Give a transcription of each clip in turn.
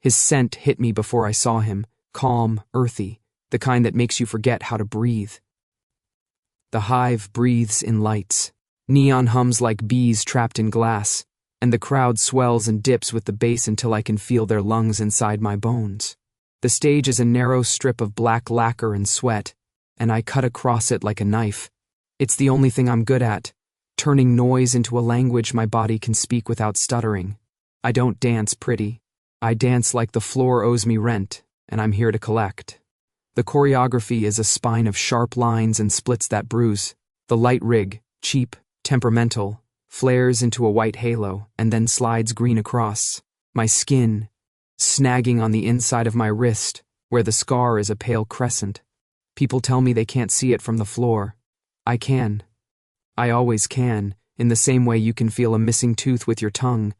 His scent hit me before I saw him, calm, earthy, the kind that makes you forget how to breathe. The hive breathes in lights. Neon hums like bees trapped in glass, and the crowd swells and dips with the bass until I can feel their lungs inside my bones. The stage is a narrow strip of black lacquer and sweat, and I cut across it like a knife. It's the only thing I'm good at, turning noise into a language my body can speak without stuttering. I don't dance pretty. I dance like the floor owes me rent, and I'm here to collect. The choreography is a spine of sharp lines and splits that bruise. The light rig, cheap, temperamental, flares into a white halo and then slides green across. My skin, snagging on the inside of my wrist, where the scar is a pale crescent. People tell me they can't see it from the floor. I can. I always can, in the same way you can feel a missing tooth with your tongue.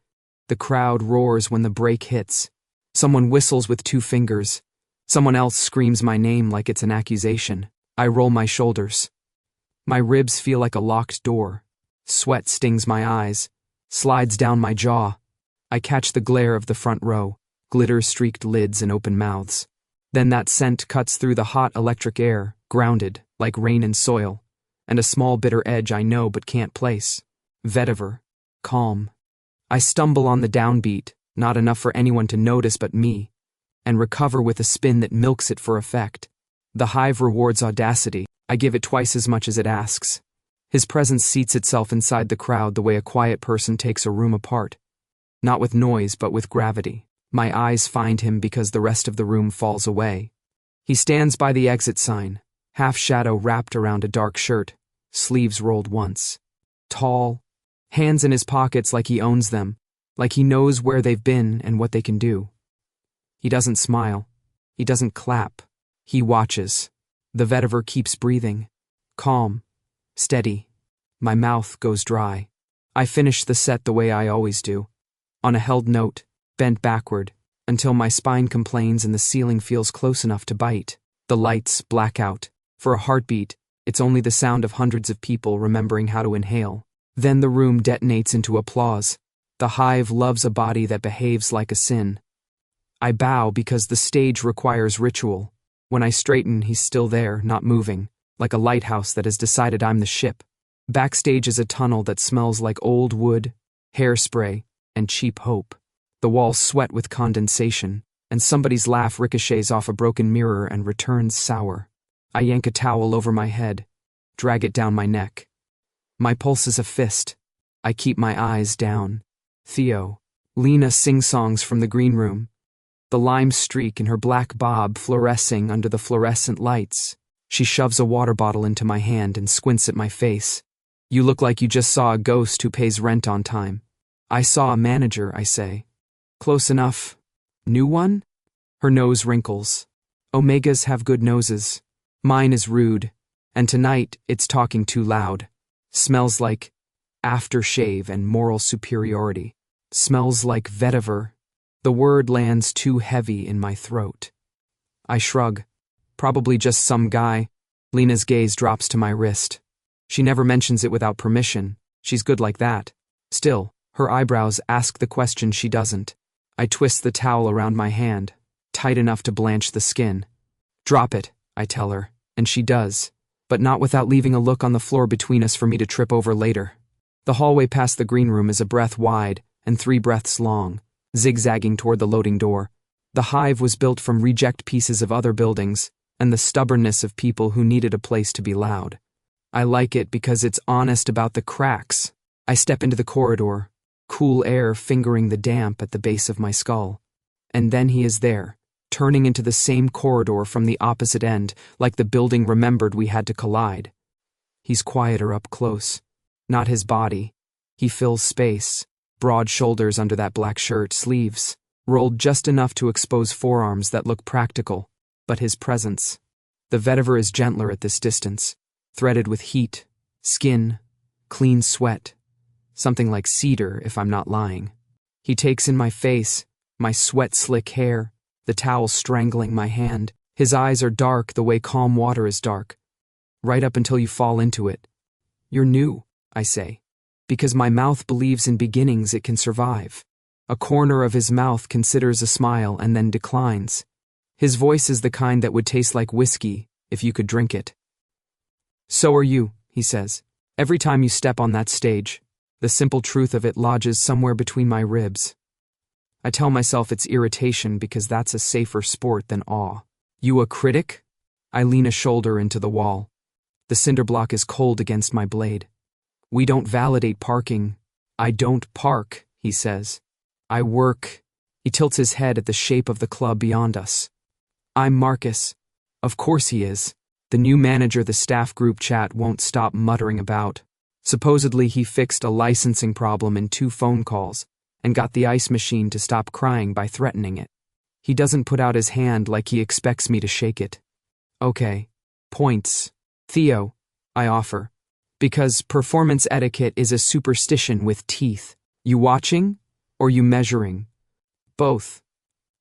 The crowd roars when the break hits. Someone whistles with 2 fingers. Someone else screams my name like it's an accusation. I roll my shoulders. My ribs feel like a locked door. Sweat stings my eyes, slides down my jaw. I catch the glare of the front row, glitter-streaked lids and open mouths. Then that scent cuts through the hot electric air, grounded, like rain and soil, and a small bitter edge I know but can't place. Vetiver. Calm. I stumble on the downbeat, not enough for anyone to notice but me, and recover with a spin that milks it for effect. The hive rewards audacity. I give it twice as much as it asks. His presence seats itself inside the crowd the way a quiet person takes a room apart. Not with noise, but with gravity. My eyes find him because the rest of the room falls away. He stands by the exit sign, half shadow wrapped around a dark shirt, sleeves rolled once. Tall, hands in his pockets like he owns them, like he knows where they've been and what they can do. He doesn't smile. He doesn't clap. He watches. The vetiver keeps breathing. Calm. Steady. My mouth goes dry. I finish the set the way I always do. On a held note, bent backward, until my spine complains and the ceiling feels close enough to bite. The lights black out. For a heartbeat, it's only the sound of hundreds of people remembering how to inhale. Then the room detonates into applause. The hive loves a body that behaves like a sin. I bow because the stage requires ritual. When I straighten, he's still there, not moving, like a lighthouse that has decided I'm the ship. Backstage is a tunnel that smells like old wood, hairspray, and cheap hope. The walls sweat with condensation, and somebody's laugh ricochets off a broken mirror and returns sour. I yank a towel over my head, drag it down my neck. My pulse is a fist. I keep my eyes down. Theo. Lena sings songs from the green room. The lime streak in her black bob fluorescing under the fluorescent lights. She shoves a water bottle into my hand and squints at my face. You look like you just saw a ghost who pays rent on time. I saw a manager, I say. Close enough. New one? Her nose wrinkles. Omegas have good noses. Mine is rude, and tonight it's talking too loud. Smells like aftershave and moral superiority. Smells like vetiver. The word lands too heavy in my throat. I shrug. Probably just some guy. Lena's gaze drops to my wrist. She never mentions it without permission. She's good like that. Still, her eyebrows ask the question she doesn't. I twist the towel around my hand, tight enough to blanch the skin. Drop it, I tell her, and she does, but not without leaving a look on the floor between us for me to trip over later. The hallway past the green room is a breath wide and 3 breaths long, zigzagging toward the loading door. The hive was built from reject pieces of other buildings and the stubbornness of people who needed a place to be loud. I like it because it's honest about the cracks. I step into the corridor, cool air fingering the damp at the base of my skull. And then he is there, turning into the same corridor from the opposite end, like the building remembered we had to collide. He's quieter up close. Not his body. He fills space. Broad shoulders under that black shirt, sleeves, rolled just enough to expose forearms that look practical, but his presence. The vetiver is gentler at this distance, threaded with heat, skin, clean sweat, something like cedar if I'm not lying. He takes in my face, my sweat-slick hair, the towel strangling my hand. His eyes are dark the way calm water is dark, right up until you fall into it. You're new, I say. Because my mouth believes in beginnings it can survive. A corner of his mouth considers a smile and then declines. His voice is the kind that would taste like whiskey if you could drink it. So are you, he says. Every time you step on that stage, the simple truth of it lodges somewhere between my ribs. I tell myself it's irritation because that's a safer sport than awe. You a critic? I lean a shoulder into the wall. The cinder block is cold against my blade. We don't validate parking. I don't park, he says. I work. He tilts his head at the shape of the club beyond us. I'm Marcus. Of course he is. The new manager the staff group chat won't stop muttering about. Supposedly he fixed a licensing problem in 2 phone calls and got the ice machine to stop crying by threatening it. He doesn't put out his hand like he expects me to shake it. Okay. Points. Theo, I offer. Because performance etiquette is a superstition with teeth. You watching or you measuring? Both,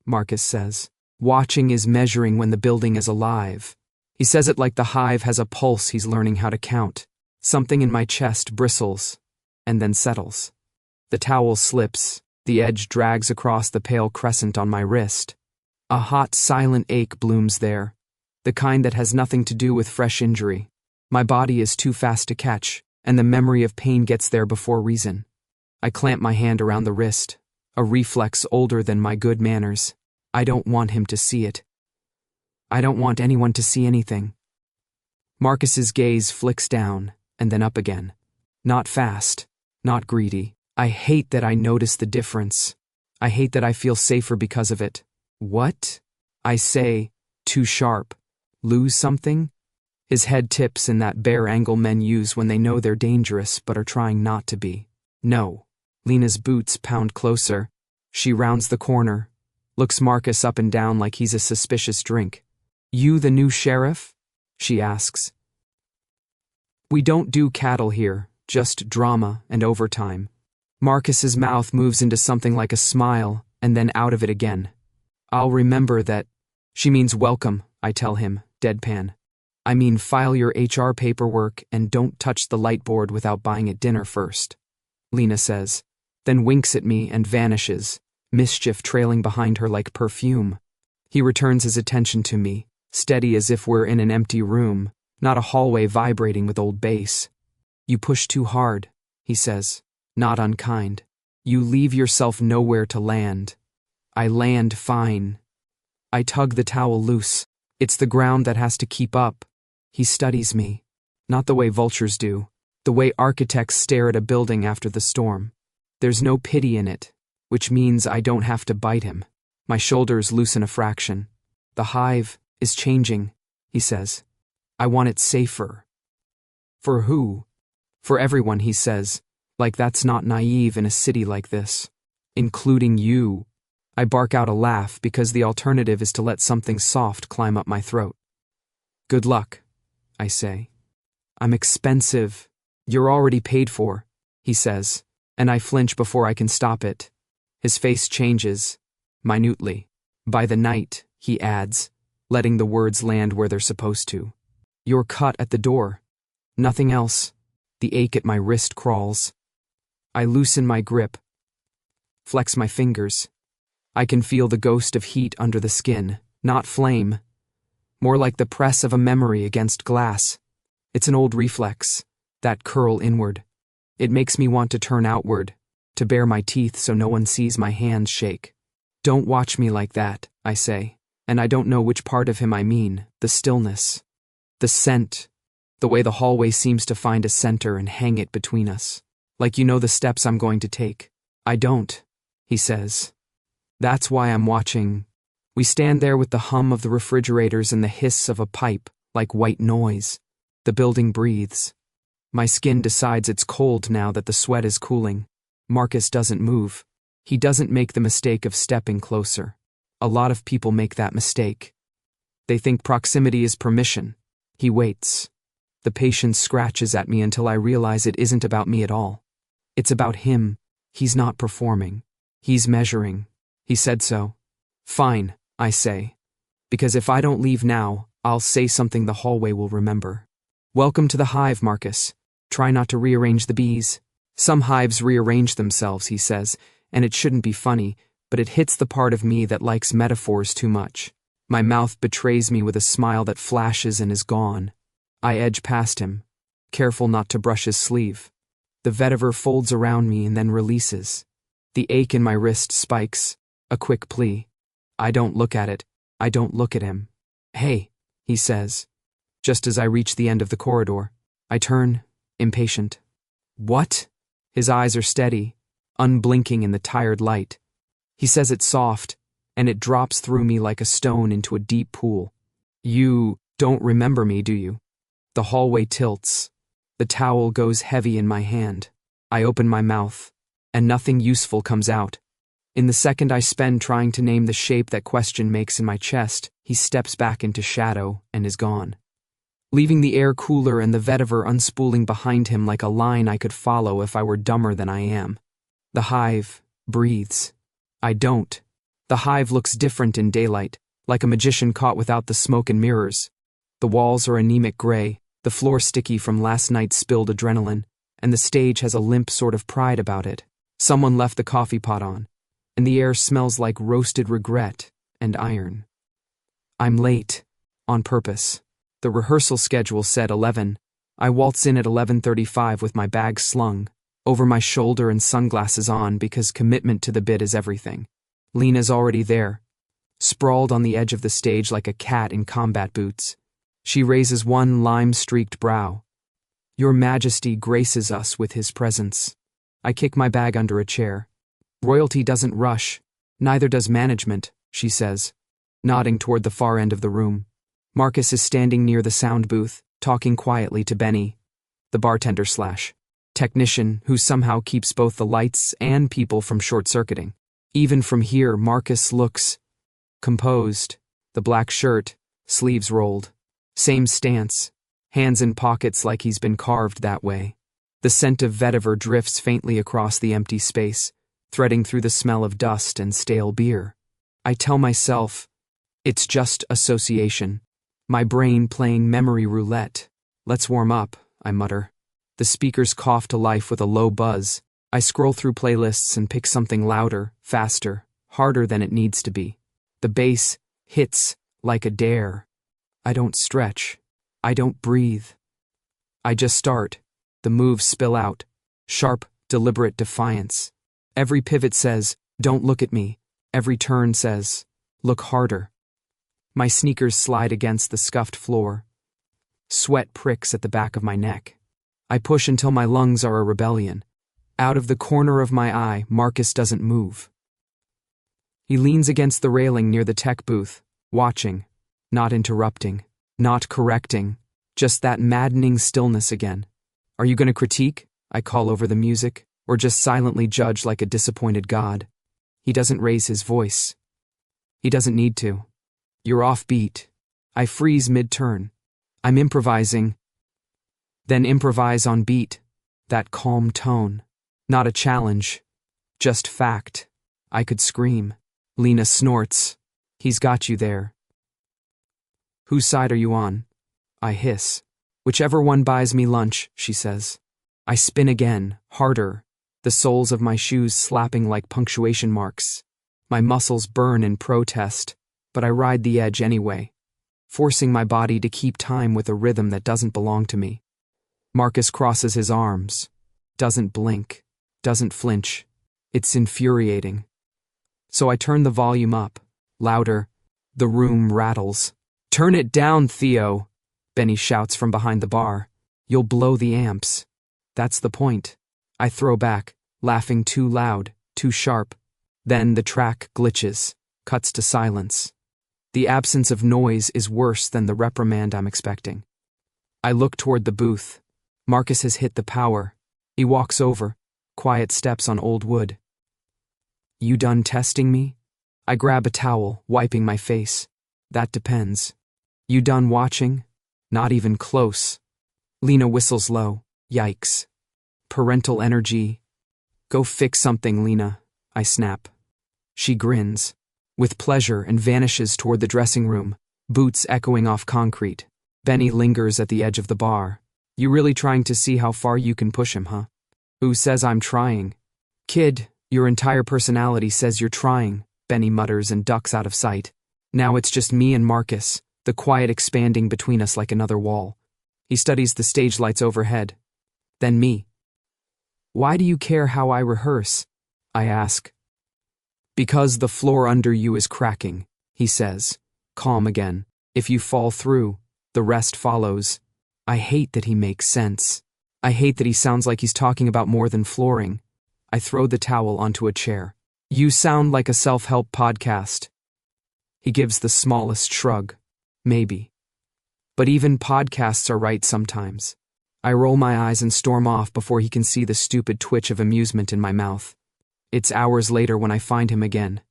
Marcus says. Watching is measuring when the building is alive. He says it like the hive has a pulse he's learning how to count. Something in my chest bristles and then settles. The towel slips, the edge drags across the pale crescent on my wrist. A hot, silent ache blooms there, the kind that has nothing to do with fresh injury. My body is too fast to catch, and the memory of pain gets there before reason. I clamp my hand around the wrist, a reflex older than my good manners. I don't want him to see it. I don't want anyone to see anything. Marcus's gaze flicks down, and then up again. Not fast, not greedy. I hate that I notice the difference. I hate that I feel safer because of it. What? I say, too sharp. Lose something? His head tips in that bare angle men use when they know they're dangerous but are trying not to be. No. Lena's boots pound closer. She rounds the corner, looks Marcus up and down like he's a suspicious drink. You the new sheriff? She asks. We don't do cattle here, just drama and overtime. Marcus's mouth moves into something like a smile and then out of it again. I'll remember that. She means welcome, I tell him, deadpan. I mean file your HR paperwork and don't touch the light board without buying it dinner first. Lena says, then winks at me and vanishes, mischief trailing behind her like perfume. He returns his attention to me, steady as if we're in an empty room, not a hallway vibrating with old bass. You push too hard, he says, not unkind. You leave yourself nowhere to land. I land fine. I tug the towel loose. It's the ground that has to keep up. He studies me. Not the way vultures do. The way architects stare at a building after the storm. There's no pity in it, which means I don't have to bite him. My shoulders loosen a fraction. The hive is changing, he says. I want it safer. For who? For everyone, he says, like that's not naive in a city like this. Including you. I bark out a laugh because the alternative is to let something soft climb up my throat. Good luck, I say. I'm expensive. You're already paid for, he says, and I flinch before I can stop it. His face changes, minutely. By the night, he adds, letting the words land where they're supposed to. You're cut at the door. Nothing else. The ache at my wrist crawls. I loosen my grip, flex my fingers. I can feel the ghost of heat under the skin, not flame. More like the press of a memory against glass. It's an old reflex, that curl inward. It makes me want to turn outward, to bare my teeth so no one sees my hands shake. Don't watch me like that, I say, and I don't know which part of him I mean, the stillness. The scent, the way the hallway seems to find a center and hang it between us. Like you know the steps I'm going to take. I don't, he says. That's why I'm watching. We stand there with the hum of the refrigerators and the hiss of a pipe, like white noise. The building breathes. My skin decides it's cold now that the sweat is cooling. Marcus doesn't move. He doesn't make the mistake of stepping closer. A lot of people make that mistake. They think proximity is permission. He waits. The patience scratches at me until I realize it isn't about me at all. It's about him. He's not performing. He's measuring. He said so. Fine, I say. Because if I don't leave now, I'll say something the hallway will remember. Welcome to the hive, Marcus. Try not to rearrange the bees. Some hives rearrange themselves, he says, and it shouldn't be funny, but it hits the part of me that likes metaphors too much. My mouth betrays me with a smile that flashes and is gone. I edge past him, careful not to brush his sleeve. The vetiver folds around me and then releases. The ache in my wrist spikes. A quick plea. I don't look at it. I don't look at him. Hey, he says. Just as I reach the end of the corridor, I turn, impatient. What? His eyes are steady, unblinking in the tired light. He says it soft, and it drops through me like a stone into a deep pool. You don't remember me, do you? The hallway tilts. The towel goes heavy in my hand. I open my mouth, and nothing useful comes out. In the second I spend trying to name the shape that question makes in my chest, he steps back into shadow and is gone, leaving the air cooler and the vetiver unspooling behind him like a line I could follow if I were dumber than I am. The hive breathes. I don't. The hive looks different in daylight, like a magician caught without the smoke and mirrors. The walls are anemic gray, the floor sticky from last night's spilled adrenaline, and the stage has a limp sort of pride about it. Someone left the coffee pot on, and the air smells like roasted regret and iron. I'm late, on purpose. The rehearsal schedule said 11. I waltz in at 11:35 with my bag slung, over my shoulder and sunglasses on because commitment to the bit is everything. Lena's already there, sprawled on the edge of the stage like a cat in combat boots. She raises one lime-streaked brow. Your Majesty graces us with his presence. I kick my bag under a chair. Royalty doesn't rush, neither does management, she says, nodding toward the far end of the room. Marcus is standing near the sound booth, talking quietly to Benny, the bartender/technician who somehow keeps both the lights and people from short-circuiting. Even from here, Marcus looks composed, the black shirt, sleeves rolled. Same stance, hands in pockets like he's been carved that way. The scent of vetiver drifts faintly across the empty space, threading through the smell of dust and stale beer. I tell myself, it's just association. My brain playing memory roulette. Let's warm up, I mutter. The speakers cough to life with a low buzz. I scroll through playlists and pick something louder, faster, harder than it needs to be. The bass hits like a dare. I don't stretch. I don't breathe. I just start. The moves spill out. Sharp, deliberate defiance. Every pivot says, don't look at me. Every turn says, look harder. My sneakers slide against the scuffed floor. Sweat pricks at the back of my neck. I push until my lungs are a rebellion. Out of the corner of my eye, Marcus doesn't move. He leans against the railing near the tech booth, watching, not interrupting, not correcting, just that maddening stillness again. Are you going to critique? I call over the music, or just silently judge like a disappointed god? He doesn't raise his voice. He doesn't need to. You're off beat. I freeze mid-turn. I'm improvising. Then improvise on beat. That calm tone. Not a challenge. Just fact. I could scream. Lena snorts. He's got you there. Whose side are you on? I hiss. Whichever one buys me lunch, she says. I spin again, harder, the soles of my shoes slapping like punctuation marks. My muscles burn in protest, but I ride the edge anyway, forcing my body to keep time with a rhythm that doesn't belong to me. Marcus crosses his arms, doesn't blink, doesn't flinch. It's infuriating. So I turn the volume up, louder. The room rattles. Turn it down, Theo, Benny shouts from behind the bar. You'll blow the amps. That's the point. I throw back, laughing too loud, too sharp. Then the track glitches, cuts to silence. The absence of noise is worse than the reprimand I'm expecting. I look toward the booth. Marcus has hit the power. He walks over, quiet steps on old wood. You done testing me? I grab a towel, wiping my face. That depends. You done watching? Not even close. Lena whistles low. Yikes. Parental energy. Go fix something, Lena, I snap. She grins, with pleasure, and vanishes toward the dressing room, boots echoing off concrete. Benny lingers at the edge of the bar. You really trying to see how far you can push him, huh? Who says I'm trying? Kid, Your entire personality says you're trying, Benny mutters and ducks out of sight. Now it's just me and Marcus, the quiet expanding between us like another wall. He studies the stage lights overhead. Then me. Why do you care how I rehearse? I ask. Because the floor under you is cracking, he says, calm again. If you fall through, the rest follows. I hate that he makes sense. I hate that he sounds like he's talking about more than flooring. I throw the towel onto a chair. You sound like a self-help podcast. He gives the smallest shrug. Maybe. But even podcasts are right sometimes. I roll my eyes and storm off before he can see the stupid twitch of amusement in my mouth. It's hours later when I find him again.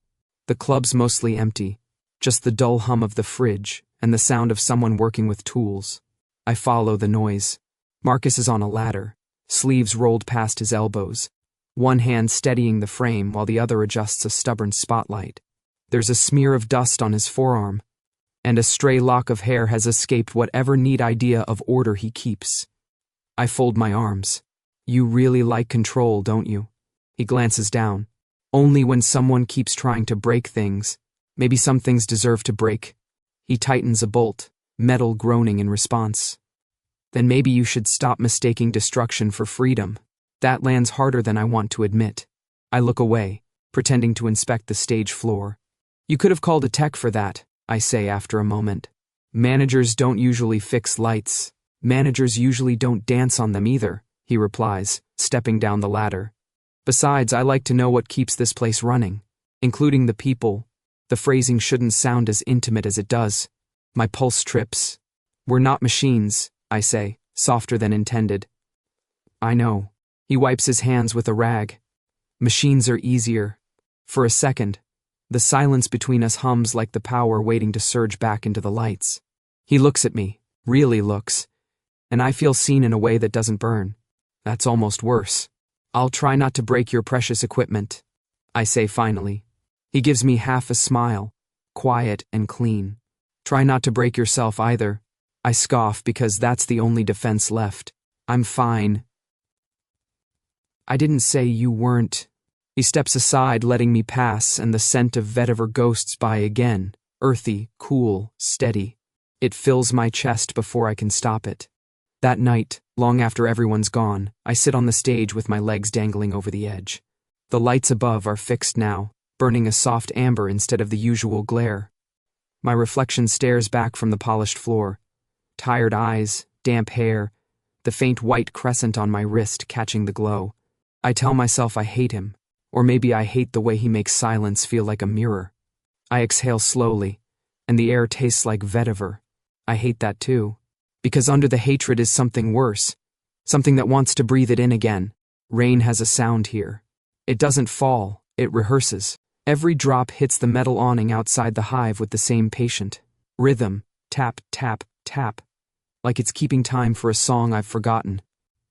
The club's mostly empty, just the dull hum of the fridge and the sound of someone working with tools. I follow the noise. Marcus is on a ladder, sleeves rolled past his elbows, one hand steadying the frame while the other adjusts a stubborn spotlight. There's a smear of dust on his forearm, and a stray lock of hair has escaped whatever neat idea of order he keeps. I fold my arms. You really like control, don't you? He glances down. Only when someone keeps trying to break things. Maybe some things deserve to break. He tightens a bolt, metal groaning in response. Then maybe you should stop mistaking destruction for freedom. That lands harder than I want to admit. I look away, pretending to inspect the stage floor. You could have called a tech for that, I say after a moment. Managers don't usually fix lights. Managers usually don't dance on them either, he replies, stepping down the ladder. Besides, I like to know what keeps this place running, including the people. The phrasing shouldn't sound as intimate as it does. My pulse trips. We're not machines, I say, softer than intended. I know. He wipes his hands with a rag. Machines are easier. For a second, the silence between us hums like the power waiting to surge back into the lights. He looks at me, really looks, and I feel seen in a way that doesn't burn. That's almost worse. I'll try not to break your precious equipment, I say finally. He gives me half a smile, quiet and clean. Try not to break yourself either. I scoff because that's the only defense left. I'm fine. I didn't say you weren't. He steps aside, letting me pass, and the scent of vetiver ghosts by again, earthy, cool, steady. It fills my chest before I can stop it. That night, long after everyone's gone, I sit on the stage with my legs dangling over the edge. The lights above are fixed now, burning a soft amber instead of the usual glare. My reflection stares back from the polished floor. Tired eyes, damp hair, the faint white crescent on my wrist catching the glow. I tell myself I hate him, or maybe I hate the way he makes silence feel like a mirror. I exhale slowly, and the air tastes like vetiver. I hate that too, because under the hatred is something worse, something that wants to breathe it in again. Rain has a sound here. It doesn't fall, it rehearses. Every drop hits the metal awning outside the hive with the same patient rhythm, tap, tap, tap, like it's keeping time for a song I've forgotten.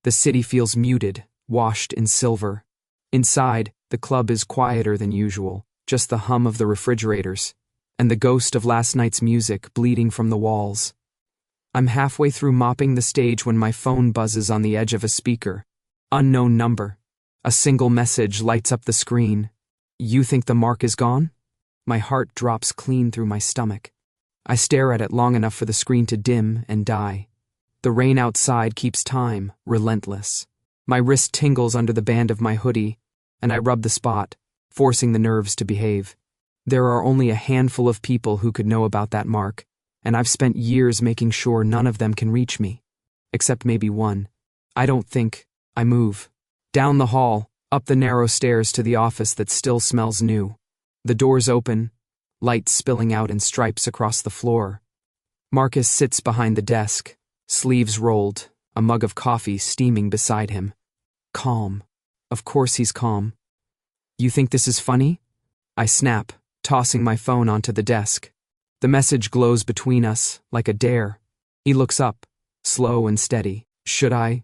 The city feels muted, washed in silver. Inside, the club is quieter than usual, just the hum of the refrigerators, and the ghost of last night's music bleeding from the walls. I'm halfway through mopping the stage when my phone buzzes on the edge of a speaker. Unknown number. A single message lights up the screen. You think the mark is gone? My heart drops clean through my stomach. I stare at it long enough for the screen to dim and die. The rain outside keeps time, relentless. My wrist tingles under the band of my hoodie, and I rub the spot, forcing the nerves to behave. There are only a handful of people who could know about that mark, and I've spent years making sure none of them can reach me. Except maybe one. I don't think. I move. Down the hall, up the narrow stairs to the office that still smells new. The doors open, light spilling out in stripes across the floor. Marcus sits behind the desk, sleeves rolled, a mug of coffee steaming beside him. Calm. Of course he's calm. You think this is funny? I snap, tossing my phone onto the desk. The message glows between us, like a dare. He looks up, slow and steady. Should I?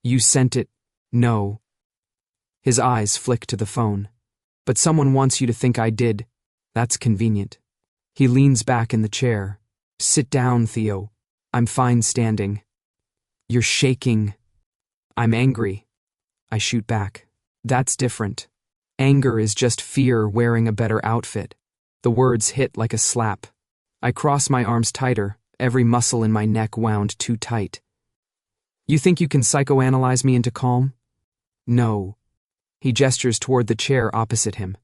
You sent it. No. His eyes flick to the phone. But someone wants you to think I did. That's convenient. He leans back in the chair. Sit down, Theo. I'm fine standing. You're shaking. I'm angry. I shoot back. That's different. Anger is just fear wearing a better outfit. The words hit like a slap. I cross my arms tighter, every muscle in my neck wound too tight. You think you can psychoanalyze me into calm? No. He gestures toward the chair opposite him.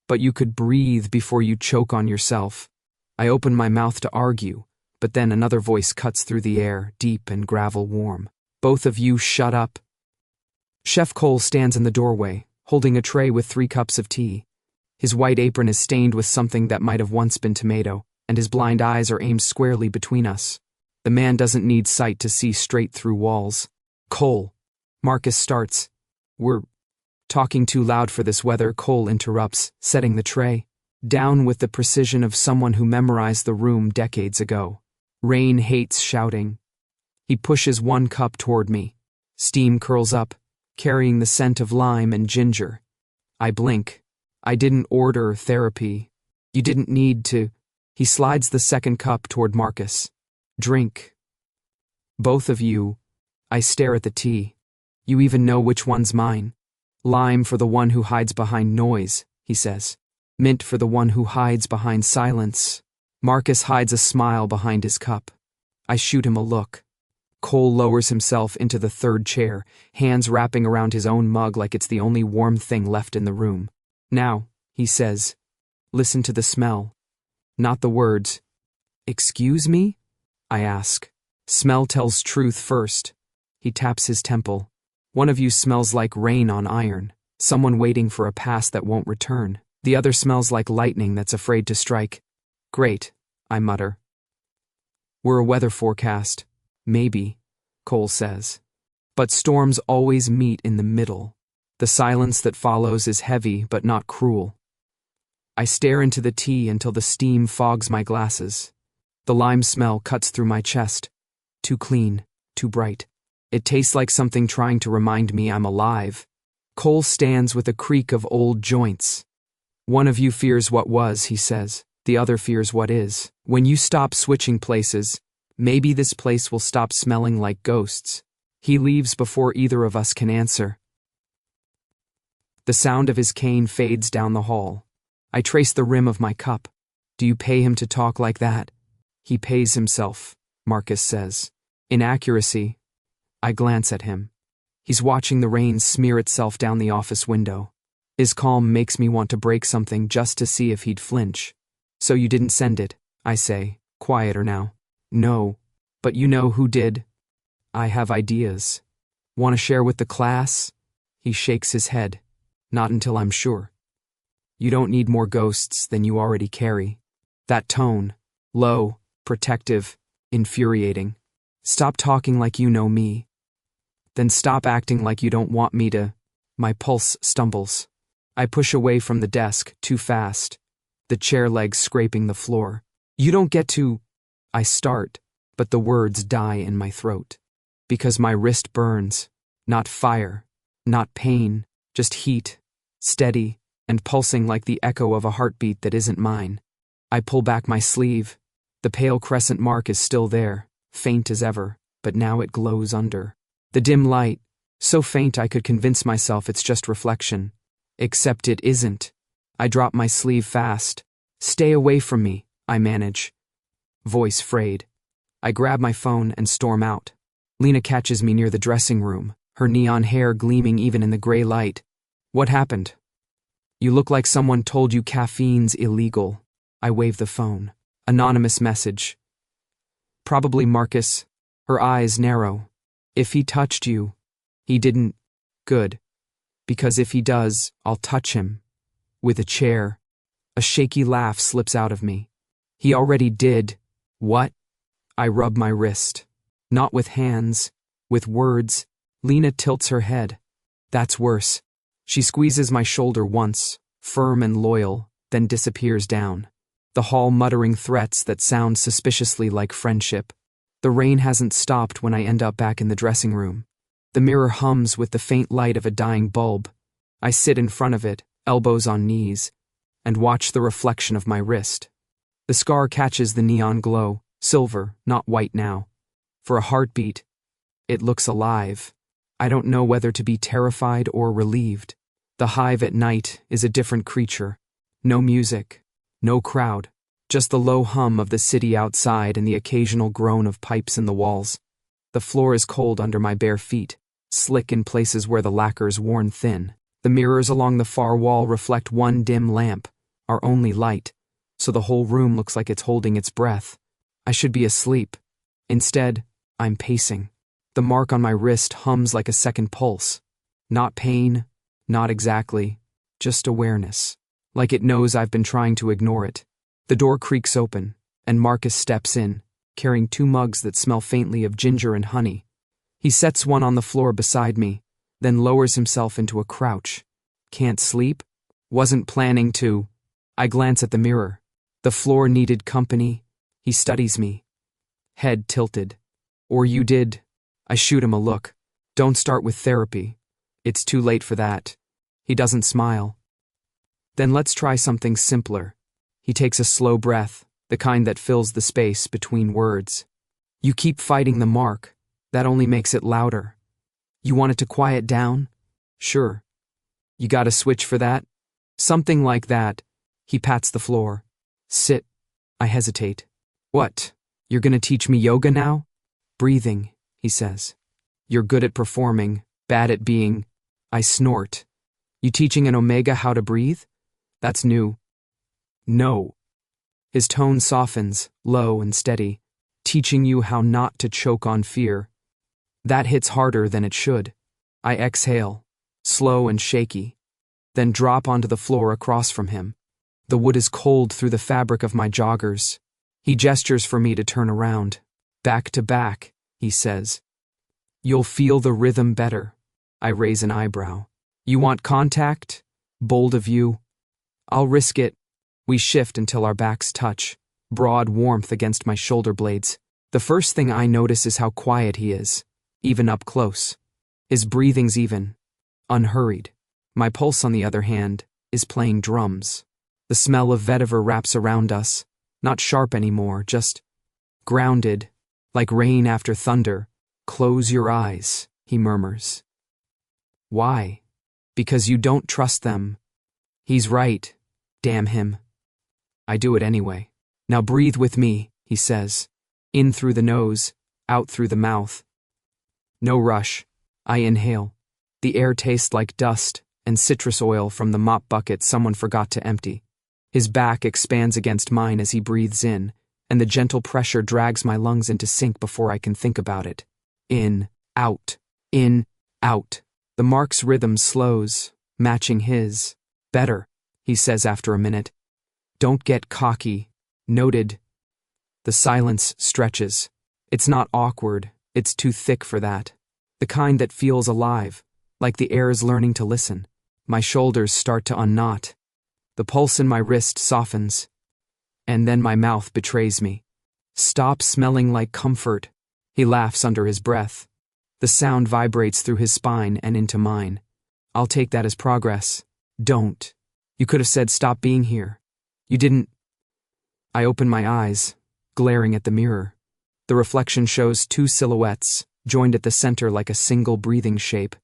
But you could breathe before you choke on yourself. I open my mouth to argue, but then another voice cuts through the air, deep and gravel warm. Both of you shut up. Chef Cole stands in the doorway, holding a tray with 3 cups of tea. His white apron is stained with something that might have once been tomato, and his blind eyes are aimed squarely between us. The man doesn't need sight to see straight through walls. Cole. Marcus starts. We're talking too loud for this weather, Cole interrupts, setting the tray down with the precision of someone who memorized the room decades ago. Rain hates shouting. He pushes 1 cup toward me. Steam curls up, carrying the scent of lime and ginger. I blink. I didn't order therapy. You didn't need to. He slides the 2nd cup toward Marcus. Drink. Both of you. I stare at the tea. You even know which one's mine. Lime for the one who hides behind noise, he says. Mint for the one who hides behind silence. Marcus hides a smile behind his cup. I shoot him a look. Cole lowers himself into the 3rd chair, hands wrapping around his own mug like it's the only warm thing left in the room. Now, he says, listen to the smell. Not the words. Excuse me? I ask. Smell tells truth first. He taps his temple. One of you smells like rain on iron, someone waiting for a pass that won't return. The other smells like lightning that's afraid to strike. Great, I mutter. We're a weather forecast. Maybe, Cole says. But storms always meet in the middle. The silence that follows is heavy but not cruel. I stare into the tea until the steam fogs my glasses. The lime smell cuts through my chest. Too clean, too bright. It tastes like something trying to remind me I'm alive. Cole stands with a creak of old joints. One of you fears what was, he says. The other fears what is. When you stop switching places, maybe this place will stop smelling like ghosts. He leaves before either of us can answer. The sound of his cane fades down the hall. I trace the rim of my cup. Do you pay him to talk like that? He pays himself, Marcus says. Inaccuracy. I glance at him. He's watching the rain smear itself down the office window. His calm makes me want to break something just to see if he'd flinch. So you didn't send it, I say, quieter now. No, but you know who did. I have ideas. Want to share with the class? He shakes his head. Not until I'm sure. You don't need more ghosts than you already carry. That tone, low, protective, infuriating. Stop talking like you know me. Then stop acting like you don't want me to. My pulse stumbles. I push away from the desk, too fast. The chair legs scraping the floor. You don't get to. I start, but the words die in my throat. Because my wrist burns. Not fire. Not pain. Just heat. Steady, and pulsing like the echo of a heartbeat that isn't mine. I pull back my sleeve. The pale crescent mark is still there, faint as ever, but now it glows under. The dim light, so faint I could convince myself it's just reflection. Except it isn't. I drop my sleeve fast. Stay away from me, I manage. Voice frayed. I grab my phone and storm out. Lena catches me near the dressing room, her neon hair gleaming even in the gray light. What happened? You look like someone told you caffeine's illegal. I wave the phone. Anonymous message. Probably Marcus. Her eyes narrow. If he touched you. He didn't. Good. Because if he does, I'll touch him. With a chair. A shaky laugh slips out of me. He already did. What? I rub my wrist. Not with hands. With words. Lena tilts her head. That's worse. She squeezes my shoulder once, firm and loyal, then disappears down. The hall muttering threats that sound suspiciously like friendship. The rain hasn't stopped when I end up back in the dressing room. The mirror hums with the faint light of a dying bulb. I sit in front of it, elbows on knees, and watch the reflection of my wrist. The scar catches the neon glow, silver, not white now. For a heartbeat, it looks alive. I don't know whether to be terrified or relieved. The Hive at night is a different creature. No music, no crowd, just the low hum of the city outside and the occasional groan of pipes in the walls. The floor is cold under my bare feet, slick in places where the lacquer's worn thin. The mirrors along the far wall reflect one dim lamp, our only light, so the whole room looks like it's holding its breath. I should be asleep. Instead, I'm pacing. The mark on my wrist hums like a second pulse. Not pain, not exactly, just awareness. Like it knows I've been trying to ignore it. The door creaks open, and Marcus steps in, carrying 2 mugs that smell faintly of ginger and honey. He sets one on the floor beside me, then lowers himself into a crouch. Can't sleep? Wasn't planning to. I glance at the mirror. The floor needed company. He studies me. Head tilted. Or you did. I shoot him a look. Don't start with therapy. It's too late for that. He doesn't smile. Then let's try something simpler. He takes a slow breath, the kind that fills the space between words. You keep fighting the mark. That only makes it louder. You want it to quiet down? Sure. You got a switch for that? Something like that. He pats the floor. Sit. I hesitate. What? You're gonna teach me yoga now? Breathing, he says. You're good at performing, bad at being. I snort. You teaching an omega how to breathe? That's new. No. His tone softens, low and steady, teaching you how not to choke on fear. That hits harder than it should. I exhale, slow and shaky, then drop onto the floor across from him. The wood is cold through the fabric of my joggers. He gestures for me to turn around. Back to back, he says. You'll feel the rhythm better. I raise an eyebrow. You want contact? Bold of you. I'll risk it. We shift until our backs touch, broad warmth against my shoulder blades. The first thing I notice is how quiet he is, even up close. His breathing's even, unhurried. My pulse, on the other hand, is playing drums. The smell of vetiver wraps around us, not sharp anymore, just grounded, like rain after thunder. Close your eyes, he murmurs. Why? Because you don't trust them. He's right. Damn him. I do it anyway. Now breathe with me, he says. In through the nose, out through the mouth. No rush. I inhale. The air tastes like dust and citrus oil from the mop bucket someone forgot to empty. His back expands against mine as he breathes in, and the gentle pressure drags my lungs into sync before I can think about it. In, out, in, out. The mark's rhythm slows, matching his. Better, he says after a minute. Don't get cocky. Noted. The silence stretches. It's not awkward, it's too thick for that. The kind that feels alive, like the air is learning to listen. My shoulders start to unknot. The pulse in my wrist softens. And then my mouth betrays me. Stop smelling like comfort. He laughs under his breath. The sound vibrates through his spine and into mine. I'll take that as progress. Don't. You could have said stop being here. You didn't. I open my eyes, glaring at the mirror. The reflection shows 2 silhouettes, joined at the center like a single breathing shape.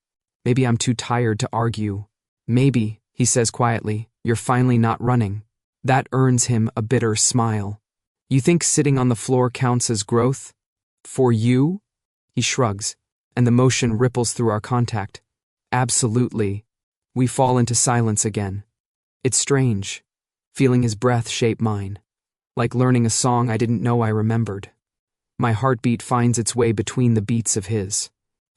Maybe I'm too tired to argue. Maybe, he says quietly, you're finally not running. That earns him a bitter smile. You think sitting on the floor counts as growth? For you? He shrugs, and the motion ripples through our contact. Absolutely. We fall into silence again. It's strange, feeling his breath shape mine, like learning a song I didn't know I remembered. My heartbeat finds its way between the beats of his.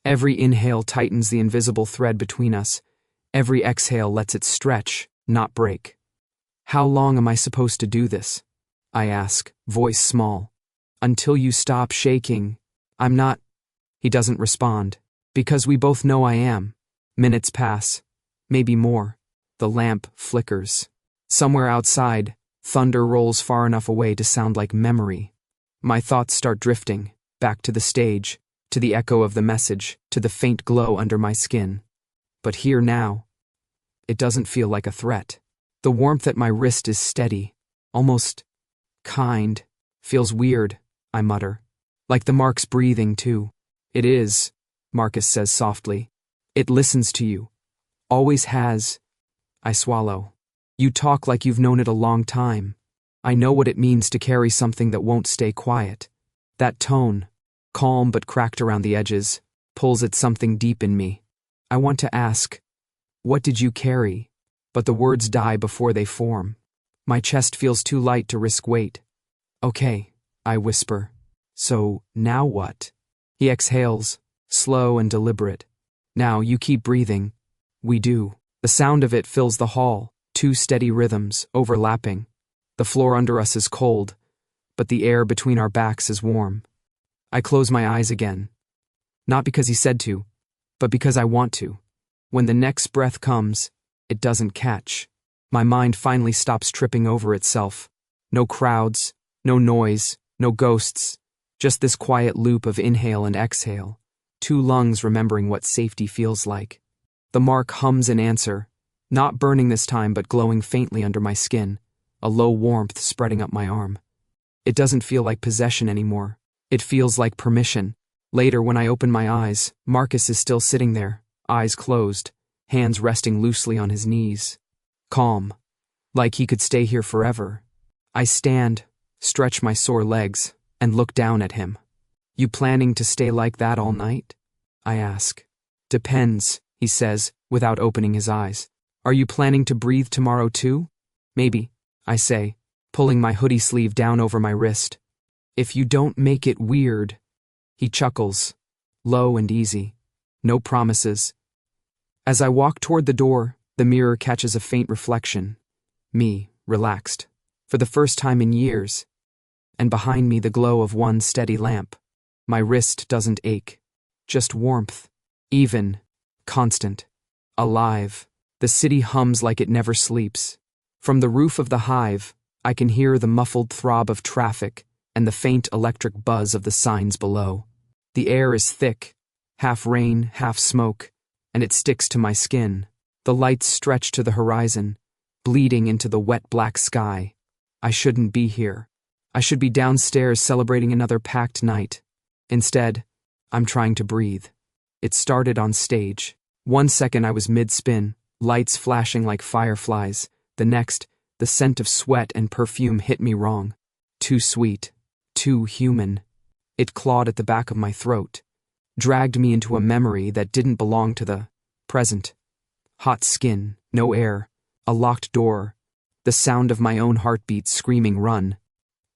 Every inhale tightens the invisible thread between us. Every exhale lets it stretch, not break. How long am I supposed to do this? I ask, voice small. Until you stop shaking. I'm not. He doesn't respond. Because we both know I am. Minutes pass. Maybe more. The lamp flickers. Somewhere outside, thunder rolls far enough away to sound like memory. My thoughts start drifting, back to the stage, to the echo of the message, to the faint glow under my skin. But here now, it doesn't feel like a threat. The warmth at my wrist is steady, almost kind. Feels weird, I mutter. Like the mark's breathing, too. It is, Marcus says softly. It listens to you. Always has, I swallow. You talk like you've known it a long time. I know what it means to carry something that won't stay quiet. That tone, calm but cracked around the edges, pulls at something deep in me. I want to ask, what did you carry? But the words die before they form. My chest feels too light to risk weight. Okay, I whisper. So, now what? He exhales, slow and deliberate. Now you keep breathing. We do. The sound of it fills the hall, two steady rhythms, overlapping. The floor under us is cold, but the air between our backs is warm. I close my eyes again. Not because he said to, but because I want to. When the next breath comes, it doesn't catch. My mind finally stops tripping over itself. No crowds, no noise, no ghosts, just this quiet loop of inhale and exhale, two lungs remembering what safety feels like. The mark hums in answer, not burning this time but glowing faintly under my skin, a low warmth spreading up my arm. It doesn't feel like possession anymore. It feels like permission. Later, when I open my eyes, Marcus is still sitting there, eyes closed, hands resting loosely on his knees. Calm, like he could stay here forever. I stand, stretch my sore legs, and look down at him. You planning to stay like that all night? I ask. Depends, he says, without opening his eyes. Are you planning to breathe tomorrow too? Maybe, I say, pulling my hoodie sleeve down over my wrist. If you don't make it weird. He chuckles, low and easy. No promises. As I walk toward the door, the mirror catches a faint reflection. Me, relaxed, for the first time in years. And behind me the glow of one steady lamp. My wrist doesn't ache. Just warmth. Even. Constant. Alive. The city hums like it never sleeps. From the roof of the Hive, I can hear the muffled throb of traffic and the faint electric buzz of the signs below. The air is thick, half rain, half smoke, and it sticks to my skin. The lights stretch to the horizon, bleeding into the wet black sky. I shouldn't be here. I should be downstairs celebrating another packed night. Instead, I'm trying to breathe. It started on stage. 1 second I was mid-spin, lights flashing like fireflies. The next, the scent of sweat and perfume hit me wrong. Too sweet. Too human. It clawed at the back of my throat, dragged me into a memory that didn't belong to the present. Hot skin, no air, a locked door, the sound of my own heartbeat screaming run.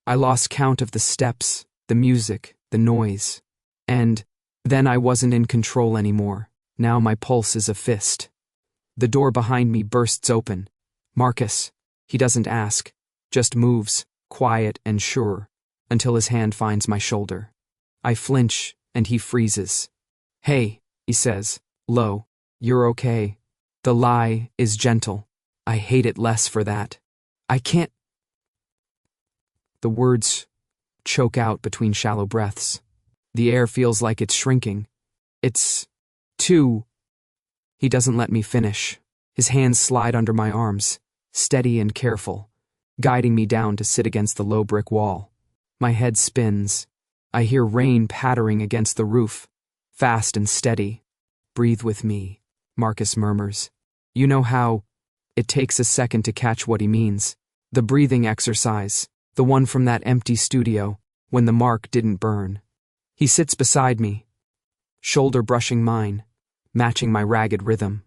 I lost count of the steps, the music, the noise. And then I wasn't in control anymore. Now my pulse is a fist. The door behind me bursts open. Marcus. He doesn't ask, just moves, quiet and sure, until his hand finds my shoulder. I flinch, and he freezes. Hey, he says, low, you're okay. The lie is gentle. I hate it less for that. I can't. The words choke out between shallow breaths. The air feels like it's shrinking. It's too. He doesn't let me finish. His hands slide under my arms, steady and careful, guiding me down to sit against the low brick wall. My head spins. I hear rain pattering against the roof, fast and steady. Breathe with me, Marcus murmurs. You know how it takes a second to catch what he means. The breathing exercise, the one from that empty studio, when the mark didn't burn. He sits beside me, shoulder brushing mine, matching my ragged rhythm.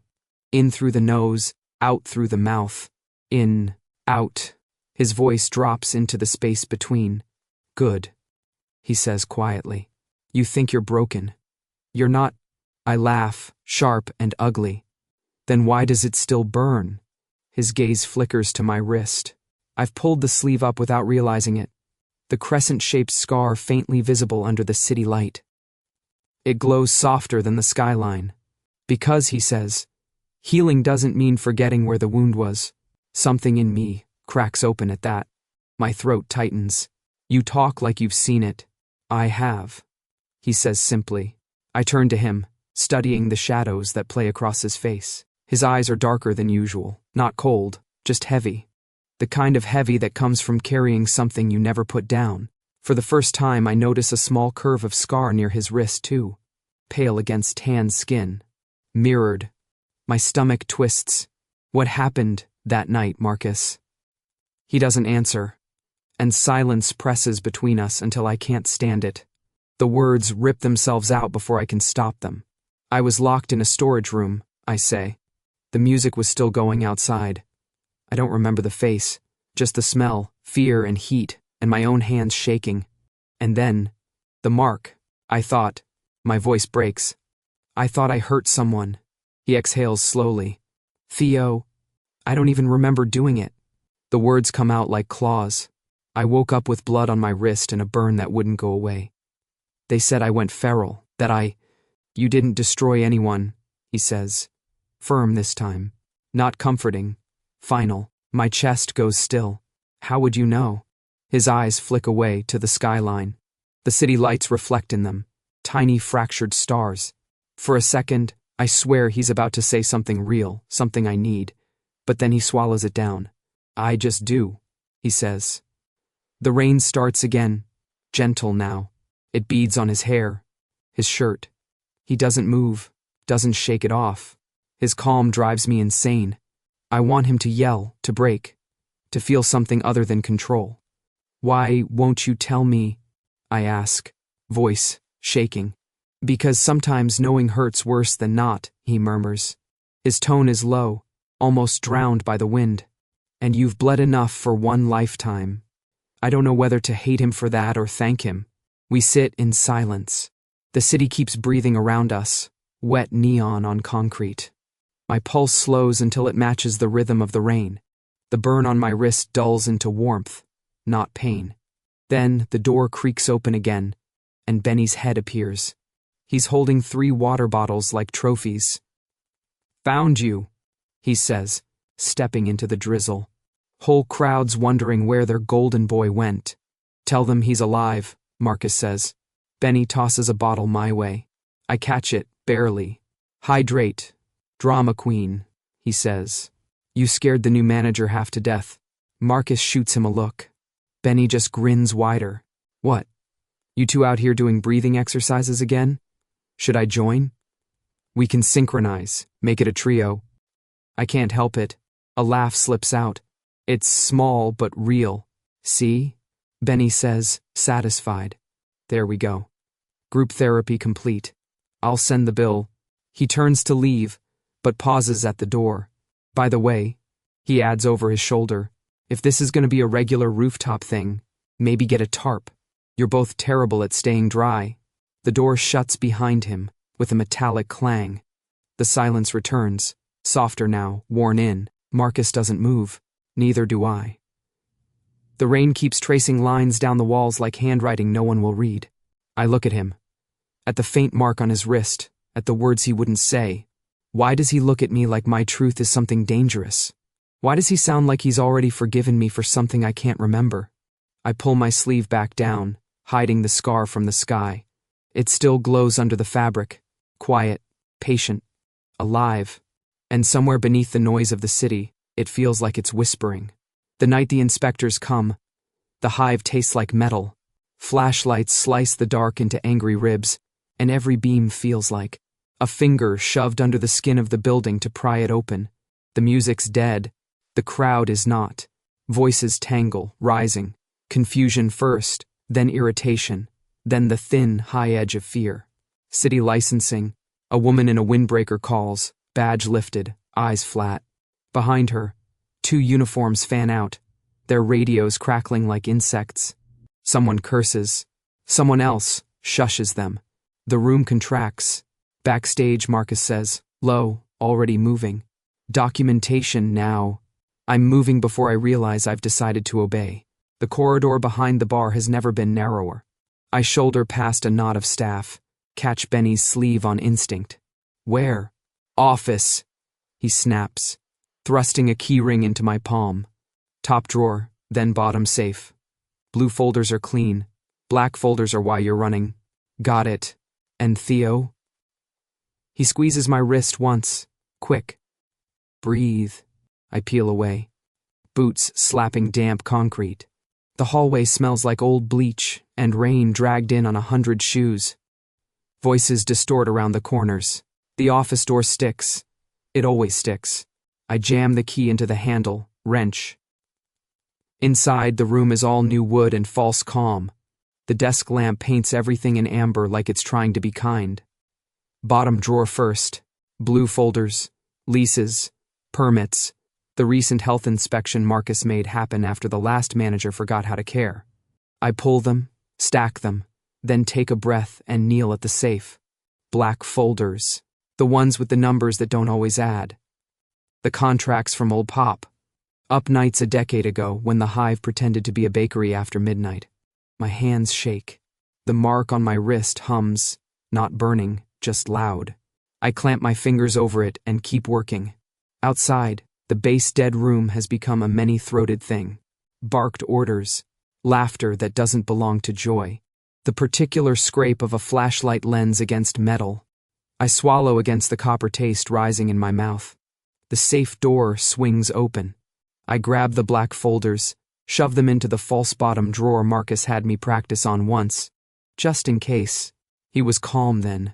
In through the nose, out through the mouth. In, out. His voice drops into the space between. Good, he says quietly. You think you're broken. You're not. I laugh, sharp and ugly. Then why does it still burn? His gaze flickers to my wrist. I've pulled the sleeve up without realizing it. The crescent-shaped scar faintly visible under the city light. It glows softer than the skyline. Because, he says, healing doesn't mean forgetting where the wound was. Something in me cracks open at that. My throat tightens. You talk like you've seen it. I have, he says simply. I turn to him, studying the shadows that play across his face. His eyes are darker than usual, not cold, just heavy. The kind of heavy that comes from carrying something you never put down. For the first time, I notice a small curve of scar near his wrist, too. Pale against tan skin. Mirrored. My stomach twists. What happened that night, Marcus? He doesn't answer, and silence presses between us until I can't stand it. The words rip themselves out before I can stop them. I was locked in a storage room, I say. The music was still going outside. I don't remember the face, just the smell, fear and heat, and my own hands shaking. And then, the mark, I thought. My voice breaks. I thought I hurt someone. He exhales slowly. Theo, I don't even remember doing it. The words come out like claws. I woke up with blood on my wrist and a burn that wouldn't go away. They said I went feral, that You didn't destroy anyone, he says. Firm this time. Not comforting. Final. My chest goes still. How would you know? His eyes flick away to the skyline. The city lights reflect in them. Tiny fractured stars. For a second, I swear he's about to say something real, something I need. But then he swallows it down. I just do, he says. The rain starts again. Gentle now. It beads on his hair, his shirt. He doesn't move, doesn't shake it off. His calm drives me insane. I want him to yell, to break, to feel something other than control. Why won't you tell me? I ask, voice shaking. Because sometimes knowing hurts worse than not, he murmurs. His tone is low, almost drowned by the wind. And you've bled enough for one lifetime. I don't know whether to hate him for that or thank him. We sit in silence. The city keeps breathing around us, wet neon on concrete. My pulse slows until it matches the rhythm of the rain. The burn on my wrist dulls into warmth, not pain. Then the door creaks open again, and Benny's head appears. He's holding 3 water bottles like trophies. Found you, he says, stepping into the drizzle. Whole crowds wondering where their golden boy went. Tell them he's alive, Marcus says. Benny tosses a bottle my way. I catch it, barely. Hydrate. Drama queen, he says. You scared the new manager half to death. Marcus shoots him a look. Benny just grins wider. What? You two out here doing breathing exercises again? Should I join? We can synchronize, make it a trio. I can't help it. A laugh slips out. It's small but real. See? Benny says, satisfied. There we go. Group therapy complete. I'll send the bill. He turns to leave, but pauses at the door. By the way, he adds over his shoulder, if this is going to be a regular rooftop thing, maybe get a tarp. You're both terrible at staying dry. The door shuts behind him with a metallic clang. The silence returns, softer now, worn in. Marcus doesn't move. Neither do I. The rain keeps tracing lines down the walls like handwriting no one will read. I look at him. At the faint mark on his wrist, at the words he wouldn't say. Why does he look at me like my truth is something dangerous? Why does he sound like he's already forgiven me for something I can't remember? I pull my sleeve back down, hiding the scar from the sky. It still glows under the fabric, quiet, patient, alive. And somewhere beneath the noise of the city, it feels like it's whispering. The night the inspectors come, the hive tastes like metal. Flashlights slice the dark into angry ribs, and every beam feels like a finger shoved under the skin of the building to pry it open. The music's dead. The crowd is not. Voices tangle, rising. Confusion first, then irritation, then the thin, high edge of fear. City licensing. A woman in a windbreaker calls, badge lifted, eyes flat. Behind her, 2 uniforms fan out, their radios crackling like insects. Someone curses. Someone else shushes them. The room contracts. Backstage, Marcus says, low, already moving. Documentation now. I'm moving before I realize I've decided to obey. The corridor behind the bar has never been narrower. I shoulder past a knot of staff, catch Benny's sleeve on instinct. Where? Office, he snaps, thrusting a keyring into my palm. Top drawer, then bottom safe. Blue folders are clean. Black folders are why you're running. Got it. And Theo? He squeezes my wrist once. Quick. Breathe. I peel away. Boots slapping damp concrete. The hallway smells like old bleach and rain dragged in on 100 shoes. Voices distort around the corners. The office door sticks. It always sticks. I jam the key into the handle, wrench. Inside, the room is all new wood and false calm. The desk lamp paints everything in amber like it's trying to be kind. Bottom drawer first. Blue folders, leases, permits. The recent health inspection Marcus made happen after the last manager forgot how to care. I pull them, stack them, then take a breath and kneel at the safe. Black folders. The ones with the numbers that don't always add. The contracts from old Pop. Up nights a decade ago when the Hive pretended to be a bakery after midnight. My hands shake. The mark on my wrist hums, not burning, just loud. I clamp my fingers over it and keep working. Outside, the base dead room has become a many-throated thing. Barked orders, laughter that doesn't belong to joy. The particular scrape of a flashlight lens against metal. I swallow against the copper taste rising in my mouth. The safe door swings open. I grab the black folders, shove them into the false bottom drawer Marcus had me practice on once, just in case. He was calm then.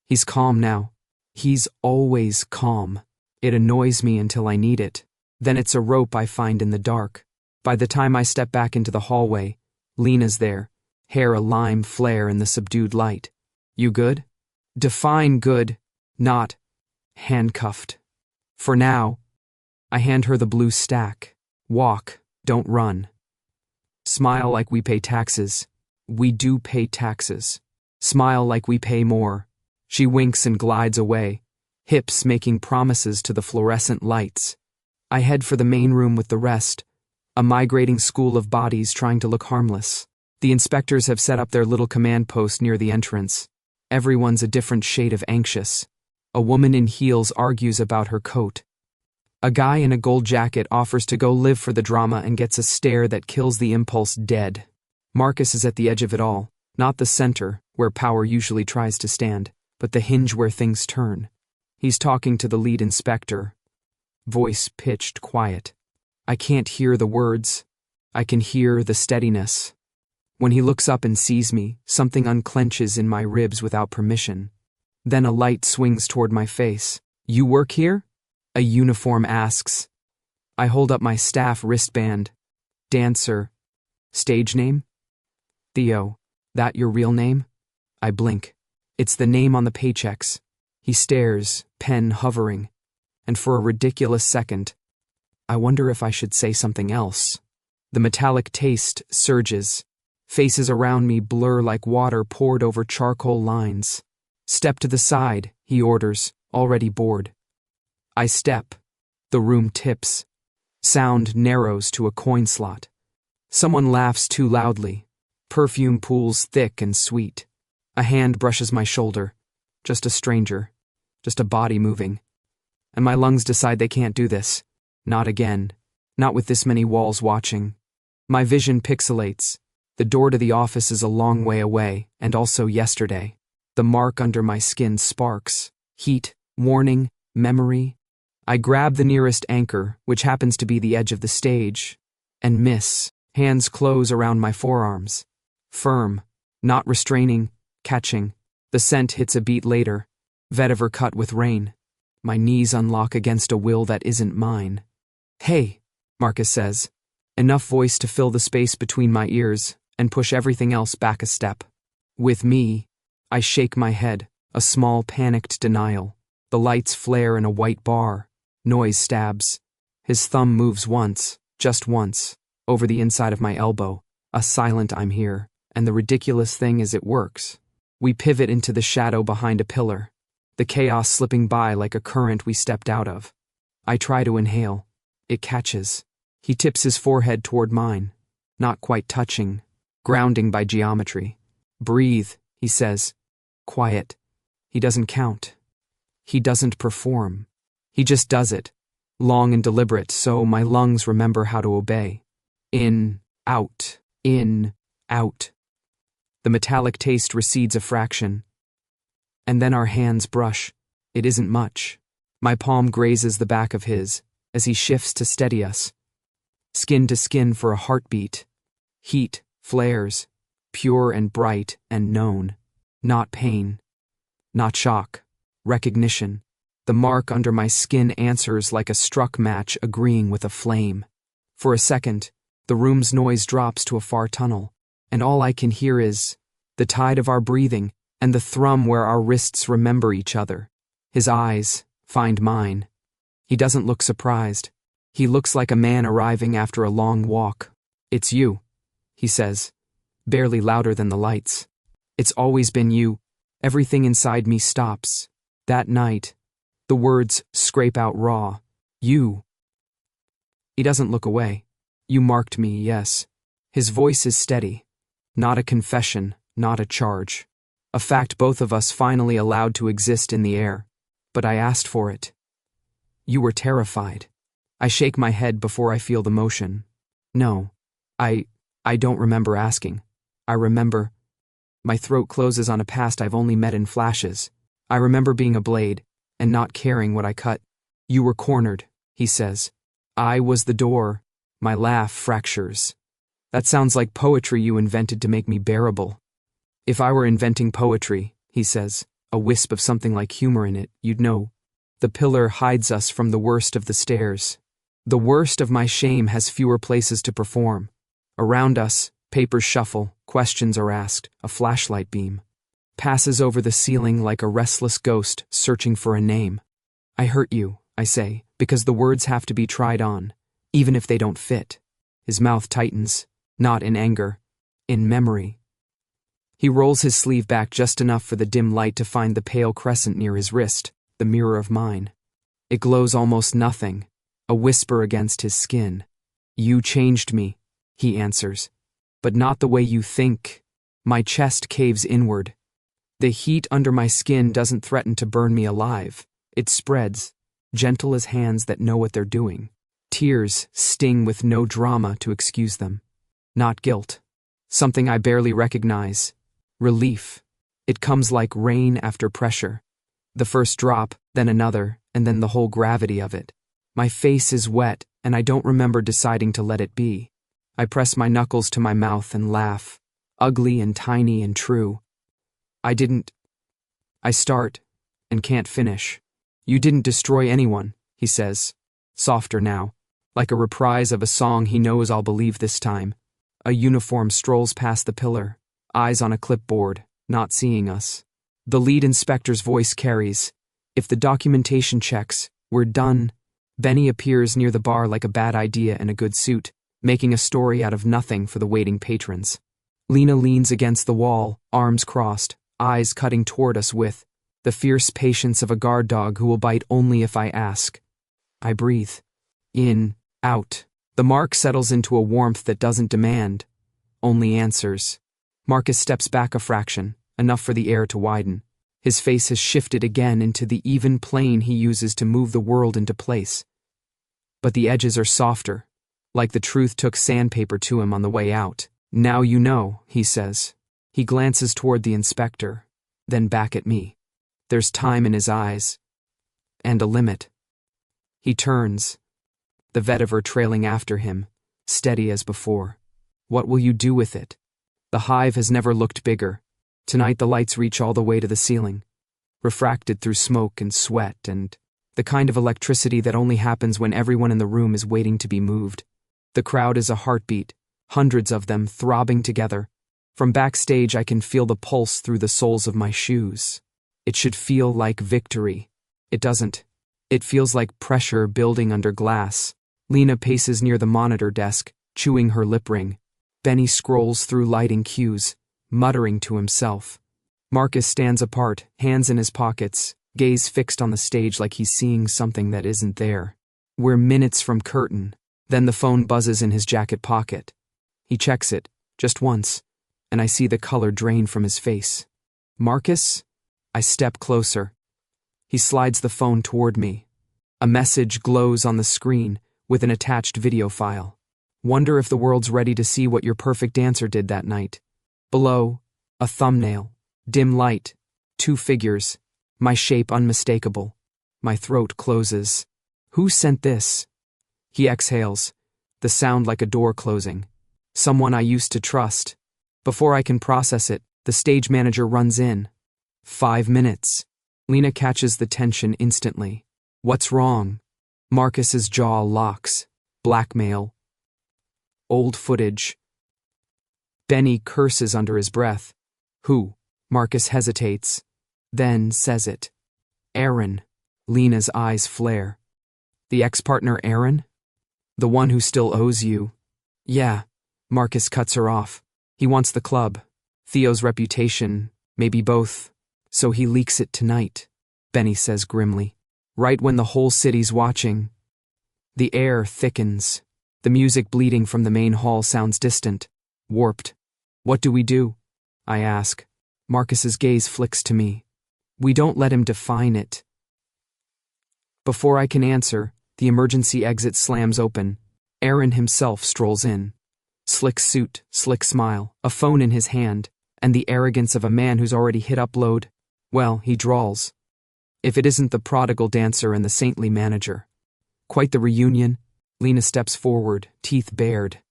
He's calm now. He's always calm. It annoys me until I need it. Then it's a rope I find in the dark. By the time I step back into the hallway, Lena's there, hair a lime flare in the subdued light. You good? Define good, not handcuffed. For now, I hand her the blue stack. Walk, don't run. Smile like we pay taxes. We do pay taxes. Smile like we pay more. She winks and glides away, hips making promises to the fluorescent lights. I head for the main room with the rest, a migrating school of bodies trying to look harmless. The inspectors have set up their little command post near the entrance. Everyone's a different shade of anxious. A woman in heels argues about her coat. A guy in a gold jacket offers to go live for the drama and gets a stare that kills the impulse dead. Marcus is at the edge of it all, not the center, where power usually tries to stand, but the hinge where things turn. He's talking to the lead inspector. Voice pitched quiet. I can't hear the words. I can hear the steadiness. When he looks up and sees me, something unclenches in my ribs without permission. Then a light swings toward my face. You work here? A uniform asks. I hold up my staff wristband. Dancer. Stage name? Theo. That your real name? I blink. It's the name on the paychecks. He stares, pen hovering. And for a ridiculous second, I wonder if I should say something else. The metallic taste surges. Faces around me blur like water poured over charcoal lines. Step to the side, he orders, already bored. I step. The room tips. Sound narrows to a coin slot. Someone laughs too loudly. Perfume pools thick and sweet. A hand brushes my shoulder. Just a stranger. Just a body moving. And my lungs decide they can't do this. Not again. Not with this many walls watching. My vision pixelates. The door to the office is a long way away, and also yesterday. The mark under my skin sparks. Heat, warning, memory. I grab the nearest anchor, which happens to be the edge of the stage, and miss. Hands close around my forearms. Firm, not restraining, catching. The scent hits a beat later. Vetiver cut with rain. My knees unlock against a will that isn't mine. Hey, Marcus says. Enough voice to fill the space between my ears and push everything else back a step. With me, I shake my head, a small panicked denial. The lights flare in a white bar. Noise stabs. His thumb moves once, just once, over the inside of my elbow. A silent I'm here, and the ridiculous thing is it works. We pivot into the shadow behind a pillar, the chaos slipping by like a current we stepped out of. I try to inhale. It catches. He tips his forehead toward mine, not quite touching, grounding by geometry. Breathe, he says. Quiet. He doesn't count. He doesn't perform. He just does it, long and deliberate, so my lungs remember how to obey. In, out, in, out. The metallic taste recedes a fraction. And then our hands brush. It isn't much. My palm grazes the back of his, as he shifts to steady us. Skin to skin for a heartbeat. Heat, flares, pure and bright and known. Not pain. Not shock. Recognition. The mark under my skin answers like a struck match agreeing with a flame. For a second, the room's noise drops to a far tunnel, and all I can hear is the tide of our breathing and the thrum where our wrists remember each other. His eyes find mine. He doesn't look surprised. He looks like a man arriving after a long walk. "It's you," he says, barely louder than the lights. "It's always been you." Everything inside me stops. That night, the words scrape out raw. "You." He doesn't look away. "You marked me, yes." His voice is steady. Not a confession, not a charge. A fact both of us finally allowed to exist in the air. But I asked for it. "You were terrified." I shake my head before I feel the motion. "No, I don't remember asking. I remember..." My throat closes on a past I've only met in flashes. I remember being a blade and not caring what I cut. "You were cornered," he says. "I was the door." My laugh fractures. "That sounds like poetry you invented to make me bearable." "If I were inventing poetry," he says, a wisp of something like humor in it, "you'd know." The pillar hides us from the worst of the stairs. The worst of my shame has fewer places to perform. Around us, papers shuffle, questions are asked, a flashlight beam passes over the ceiling like a restless ghost searching for a name. "I hurt you," I say, because the words have to be tried on, even if they don't fit. His mouth tightens, not in anger, in memory. He rolls his sleeve back just enough for the dim light to find the pale crescent near his wrist, the mirror of mine. It glows almost nothing, a whisper against his skin. "You changed me," he answers. "But not the way you think." My chest caves inward. The heat under my skin doesn't threaten to burn me alive. It spreads, gentle as hands that know what they're doing. Tears sting with no drama to excuse them. Not guilt. Something I barely recognize. Relief. It comes like rain after pressure. The first drop, then another, and then the whole gravity of it. My face is wet, and I don't remember deciding to let it be. I press my knuckles to my mouth and laugh. Ugly and tiny and true. I start, and can't finish. "You didn't destroy anyone," he says. Softer now, like a reprise of a song he knows I'll believe this time. A uniform strolls past the pillar, eyes on a clipboard, not seeing us. The lead inspector's voice carries. "If the documentation checks, we're done." Benny appears near the bar like a bad idea in a good suit, making a story out of nothing for the waiting patrons. Lena leans against the wall, arms crossed, eyes cutting toward us with the fierce patience of a guard dog who will bite only if I ask. I breathe. In, out. The mark settles into a warmth that doesn't demand, only answers. Marcus steps back a fraction, enough for the air to widen. His face has shifted again into the even plane he uses to move the world into place. But the edges are softer, like the truth took sandpaper to him on the way out. "Now you know," he says. He glances toward the inspector, then back at me. There's time in his eyes. And a limit. He turns, the vetiver trailing after him, steady as before. "What will you do with it?" The hive has never looked bigger. Tonight the lights reach all the way to the ceiling, refracted through smoke and sweat and the kind of electricity that only happens when everyone in the room is waiting to be moved. The crowd is a heartbeat, hundreds of them throbbing together. From backstage I can feel the pulse through the soles of my shoes. It should feel like victory. It doesn't. It feels like pressure building under glass. Lena paces near the monitor desk, chewing her lip ring. Benny scrolls through lighting cues, muttering to himself. Marcus stands apart, hands in his pockets, gaze fixed on the stage like he's seeing something that isn't there. We're minutes from curtain. Then the phone buzzes in his jacket pocket. He checks it, just once, and I see the color drain from his face. "Marcus?" I step closer. He slides the phone toward me. A message glows on the screen with an attached video file. "Wonder if the world's ready to see what your perfect answer did that night." Below, a thumbnail, dim light, 2 figures, my shape unmistakable. My throat closes. "Who sent this?" He exhales, the sound like a door closing. "Someone I used to trust." Before I can process it, the stage manager runs in. 5 minutes. Lena catches the tension instantly. What's wrong? Marcus's jaw locks. Blackmail. Old footage. Benny curses under his breath. Who? Marcus hesitates, then says it. Aaron. Lena's eyes flare. The ex-partner Aaron? The one who still owes you? Yeah. Marcus cuts her off. He wants the club. Theo's reputation, maybe both. So he leaks it tonight, Benny says grimly. Right when the whole city's watching. The air thickens. The music bleeding from the main hall sounds distant, warped. What do we do? I ask. Marcus's gaze flicks to me. We don't let him define it. Before I can answer, the emergency exit slams open. Aaron himself strolls in. Slick suit, slick smile, a phone in his hand, and the arrogance of a man who's already hit upload. Well, he drawls. If it isn't the prodigal dancer and the saintly manager. Quite the reunion. Lena steps forward, teeth bared.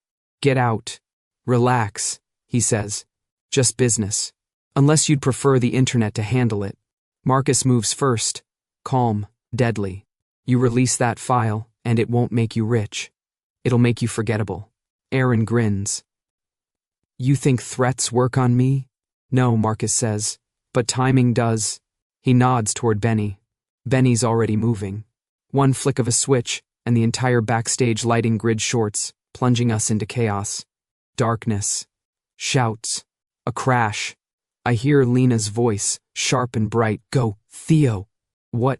Get out. Relax, he says. Just business. Unless you'd prefer the internet to handle it. Marcus moves first. Calm, deadly. You release that file, and it won't make you rich. It'll make you forgettable. Aaron grins. You think threats work on me? No, Marcus says. But timing does. He nods toward Benny. Benny's already moving. One flick of a switch, and the entire backstage lighting grid shorts, plunging us into chaos. Darkness. Shouts. A crash. I hear Lena's voice, sharp and bright. Go, Theo. What?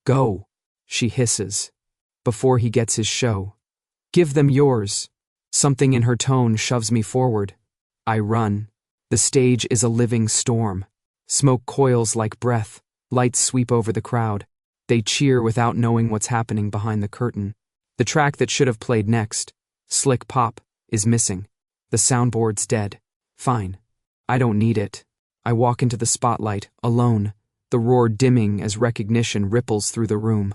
Go, she hisses. Before he gets his show. Give them yours. Something in her tone shoves me forward. I run. The stage is a living storm. Smoke coils like breath. Lights sweep over the crowd. They cheer without knowing what's happening behind the curtain. The track that should have played next, Slick Pop, is missing. The soundboard's dead. Fine. I don't need it. I walk into the spotlight, alone, the roar dimming as recognition ripples through the room.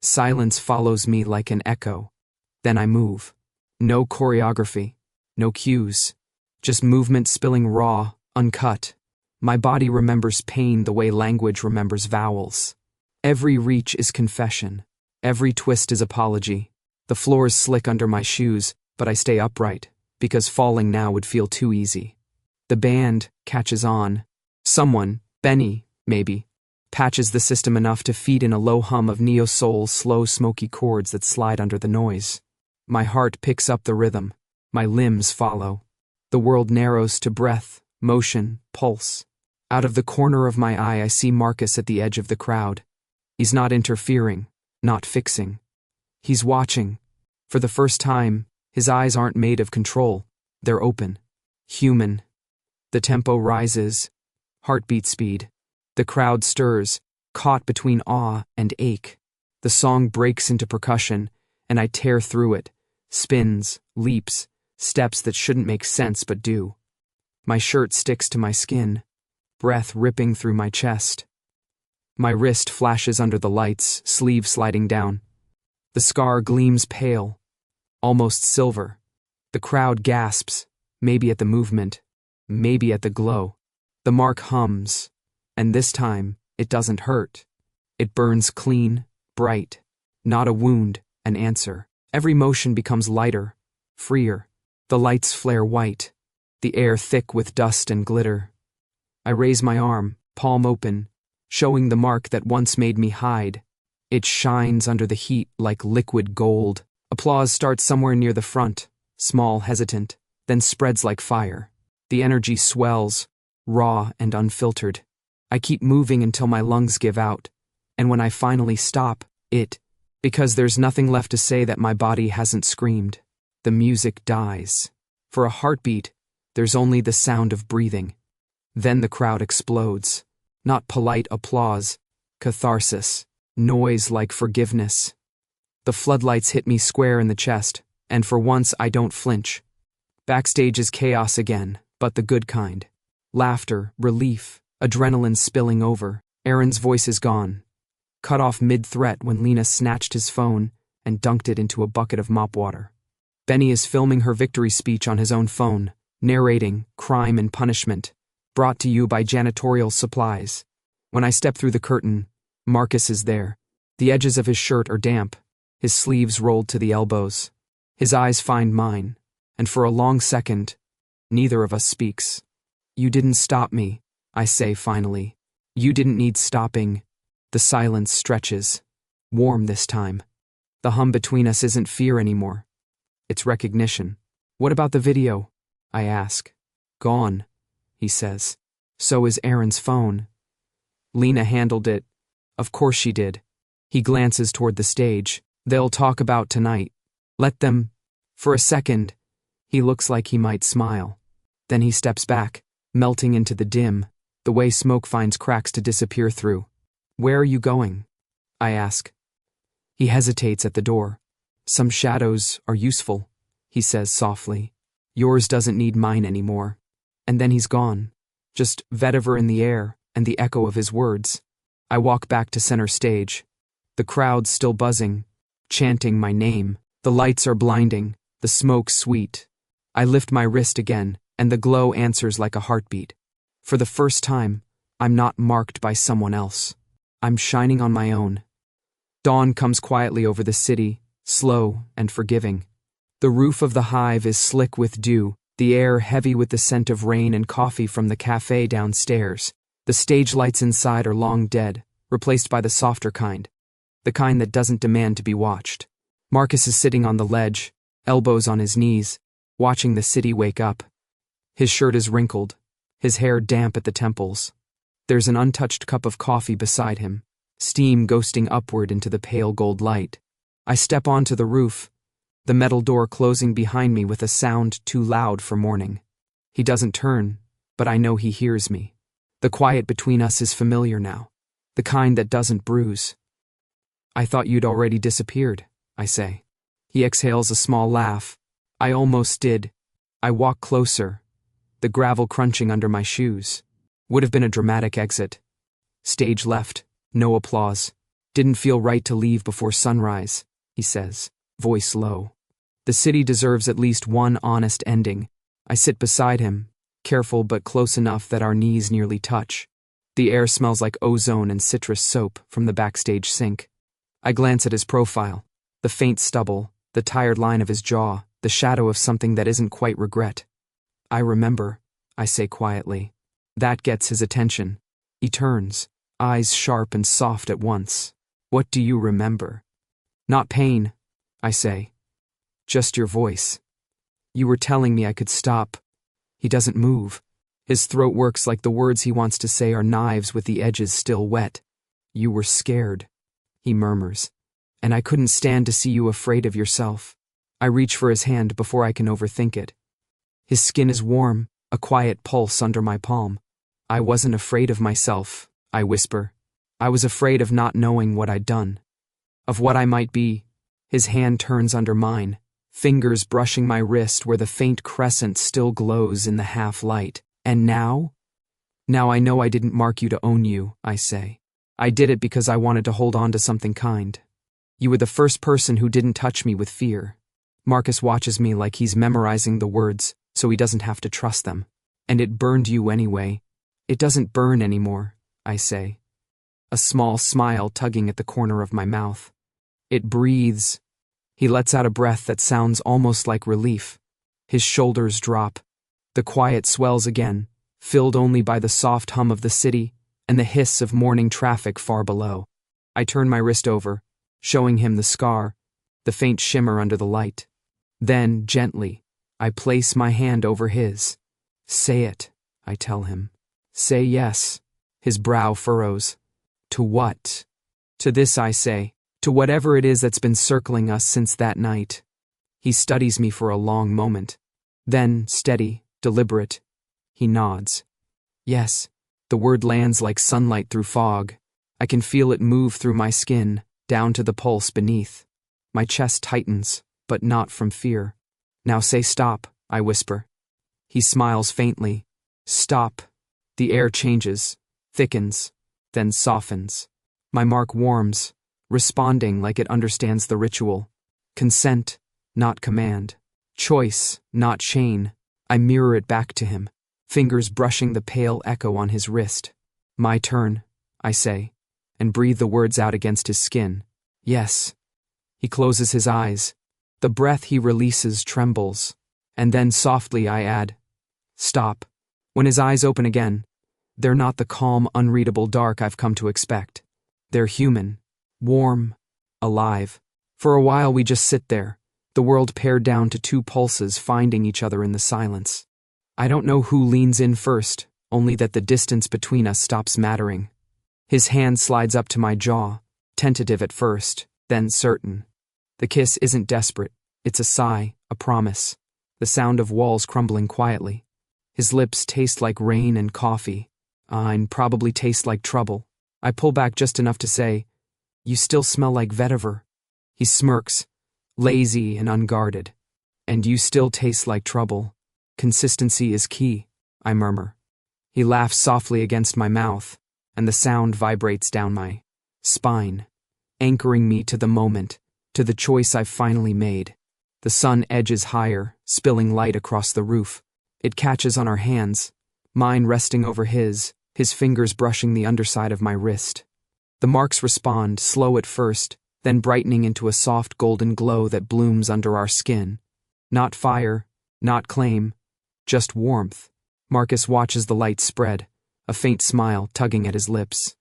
Silence follows me like an echo. Then I move. No choreography. No cues. Just movement spilling raw, uncut. My body remembers pain the way language remembers vowels. Every reach is confession. Every twist is apology. The floor is slick under my shoes, but I stay upright, because falling now would feel too easy. The band catches on. Someone, Benny, maybe, patches the system enough to feed in a low hum of neo-soul slow smoky chords that slide under the noise. My heart picks up the rhythm. My limbs follow. The world narrows to breath, motion, pulse. Out of the corner of my eye I see Marcus at the edge of the crowd. He's not interfering, not fixing. He's watching. For the first time, his eyes aren't made of control. They're open. Human. The tempo rises. Heartbeat speed. The crowd stirs, caught between awe and ache. The song breaks into percussion, and I tear through it. Spins, leaps, steps that shouldn't make sense but do. My shirt sticks to my skin, breath ripping through my chest. My wrist flashes under the lights, sleeve sliding down. The scar gleams pale, almost silver. The crowd gasps, maybe at the movement, maybe at the glow. The mark hums, and this time, it doesn't hurt. It burns clean, bright. Not a wound, an answer. Every motion becomes lighter, freer. The lights flare white, the air thick with dust and glitter. I raise my arm, palm open, showing the mark that once made me hide. It shines under the heat like liquid gold. Applause starts somewhere near the front, small, hesitant, then spreads like fire. The energy swells, raw and unfiltered. I keep moving until my lungs give out, and when I finally stop, because there's nothing left to say that my body hasn't screamed. The music dies. For a heartbeat, there's only the sound of breathing. Then the crowd explodes. Not polite applause, catharsis, noise like forgiveness. The floodlights hit me square in the chest, and for once I don't flinch. Backstage is chaos again, but the good kind. Laughter, relief, adrenaline spilling over. Aaron's voice is gone. Cut off mid-threat when Lena snatched his phone and dunked it into a bucket of mop water. Benny is filming her victory speech on his own phone, narrating Crime and Punishment, brought to you by janitorial supplies. When I step through the curtain, Marcus is there. The edges of his shirt are damp, his sleeves rolled to the elbows. His eyes find mine, and for a long second, neither of us speaks. "You didn't stop me," I say finally. "You didn't need stopping." The silence stretches, warm this time. The hum between us isn't fear anymore. It's recognition. "What about the video?" I ask. "Gone," he says. "So is Aaron's phone." "Lena handled it." "Of course she did." He glances toward the stage. "They'll talk about tonight. Let them." For a second, he looks like he might smile. Then he steps back, melting into the dim, the way smoke finds cracks to disappear through. "Where are you going?" I ask. He hesitates at the door. "Some shadows are useful," he says softly. "Yours doesn't need mine anymore." And then he's gone. Just vetiver in the air and the echo of his words. I walk back to center stage. The crowd's still buzzing, chanting my name. The lights are blinding, the smoke sweet. I lift my wrist again, and the glow answers like a heartbeat. For the first time, I'm not marked by someone else. I'm shining on my own. Dawn comes quietly over the city, slow and forgiving. The roof of the Hive is slick with dew, the air heavy with the scent of rain and coffee from the cafe downstairs. The stage lights inside are long dead, replaced by the softer kind, the kind that doesn't demand to be watched. Marcus is sitting on the ledge, elbows on his knees, watching the city wake up. His shirt is wrinkled, his hair damp at the temples. There's an untouched cup of coffee beside him, steam ghosting upward into the pale gold light. I step onto the roof, the metal door closing behind me with a sound too loud for morning. He doesn't turn, but I know he hears me. The quiet between us is familiar now, the kind that doesn't bruise. "I thought you'd already disappeared," I say. He exhales a small laugh. "I almost did." I walk closer, the gravel crunching under my shoes. Would have been a dramatic exit. Stage left, no applause. "Didn't feel right to leave before sunrise," he says, voice low. The city deserves at least one honest ending. I sit beside him, careful but close enough that our knees nearly touch. The air smells like ozone and citrus soap from the backstage sink. I glance at his profile, the faint stubble, the tired line of his jaw, the shadow of something that isn't quite regret. "I remember," I say quietly. That gets his attention. He turns, eyes sharp and soft at once. "What do you remember?" "Not pain," I say. "Just your voice. You were telling me I could stop." He doesn't move. His throat works like the words he wants to say are knives with the edges still wet. "You were scared," he murmurs. "And I couldn't stand to see you afraid of yourself." I reach for his hand before I can overthink it. His skin is warm, a quiet pulse under my palm. "I wasn't afraid of myself," I whisper. "I was afraid of not knowing what I'd done. Of what I might be." His hand turns under mine, fingers brushing my wrist where the faint crescent still glows in the half-light. "And now?" "Now I know I didn't mark you to own you," I say. "I did it because I wanted to hold on to something kind. You were the first person who didn't touch me with fear." Marcus watches me like he's memorizing the words so he doesn't have to trust them. "And it burned you anyway." "It doesn't burn anymore," I say, a small smile tugging at the corner of my mouth. "It breathes." He lets out a breath that sounds almost like relief. His shoulders drop. The quiet swells again, filled only by the soft hum of the city and the hiss of morning traffic far below. I turn my wrist over, showing him the scar, the faint shimmer under the light. Then, gently, I place my hand over his. "Say it," I tell him. "Say yes." His brow furrows. "To what?" "To this," I say. "To whatever it is that's been circling us since that night." He studies me for a long moment. Then, steady, deliberate, he nods. "Yes." The word lands like sunlight through fog. I can feel it move through my skin, down to the pulse beneath. My chest tightens, but not from fear. "Now say stop," I whisper. He smiles faintly. "Stop." The air changes, thickens, then softens. My mark warms, responding like it understands the ritual. Consent, not command. Choice, not chain. I mirror it back to him, fingers brushing the pale echo on his wrist. "My turn," I say, and breathe the words out against his skin. Yes. He closes his eyes. The breath he releases trembles. And then softly I add, stop. When his eyes open again, they're not the calm, unreadable dark I've come to expect. They're human, warm, alive. For a while we just sit there, the world pared down to two pulses finding each other in the silence. I don't know who leans in first, only that the distance between us stops mattering. His hand slides up to my jaw, tentative at first, then certain. The kiss isn't desperate, it's a sigh, a promise. The sound of walls crumbling quietly. His lips taste like rain and coffee. Mine probably taste like trouble. I pull back just enough to say, you still smell like vetiver. He smirks, lazy and unguarded. And you still taste like trouble. Consistency is key, I murmur. He laughs softly against my mouth, and the sound vibrates down my spine, anchoring me to the moment, to the choice I've finally made. The sun edges higher, spilling light across the roof. It catches on our hands, mine resting over his fingers brushing the underside of my wrist. The marks respond, slow at first, then brightening into a soft golden glow that blooms under our skin. Not fire, not claim, just warmth. Marcus watches the light spread, a faint smile tugging at his lips.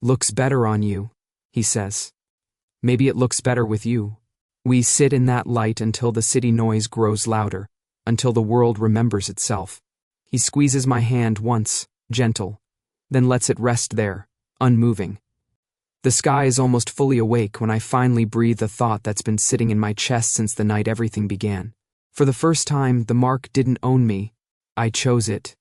Looks better on you, he says. Maybe it looks better with you. We sit in that light until the city noise grows louder, until the world remembers itself. He squeezes my hand once, gentle, then lets it rest there, unmoving. The sky is almost fully awake when I finally breathe a thought that's been sitting in my chest since the night everything began. For the first time, the mark didn't own me. I chose it.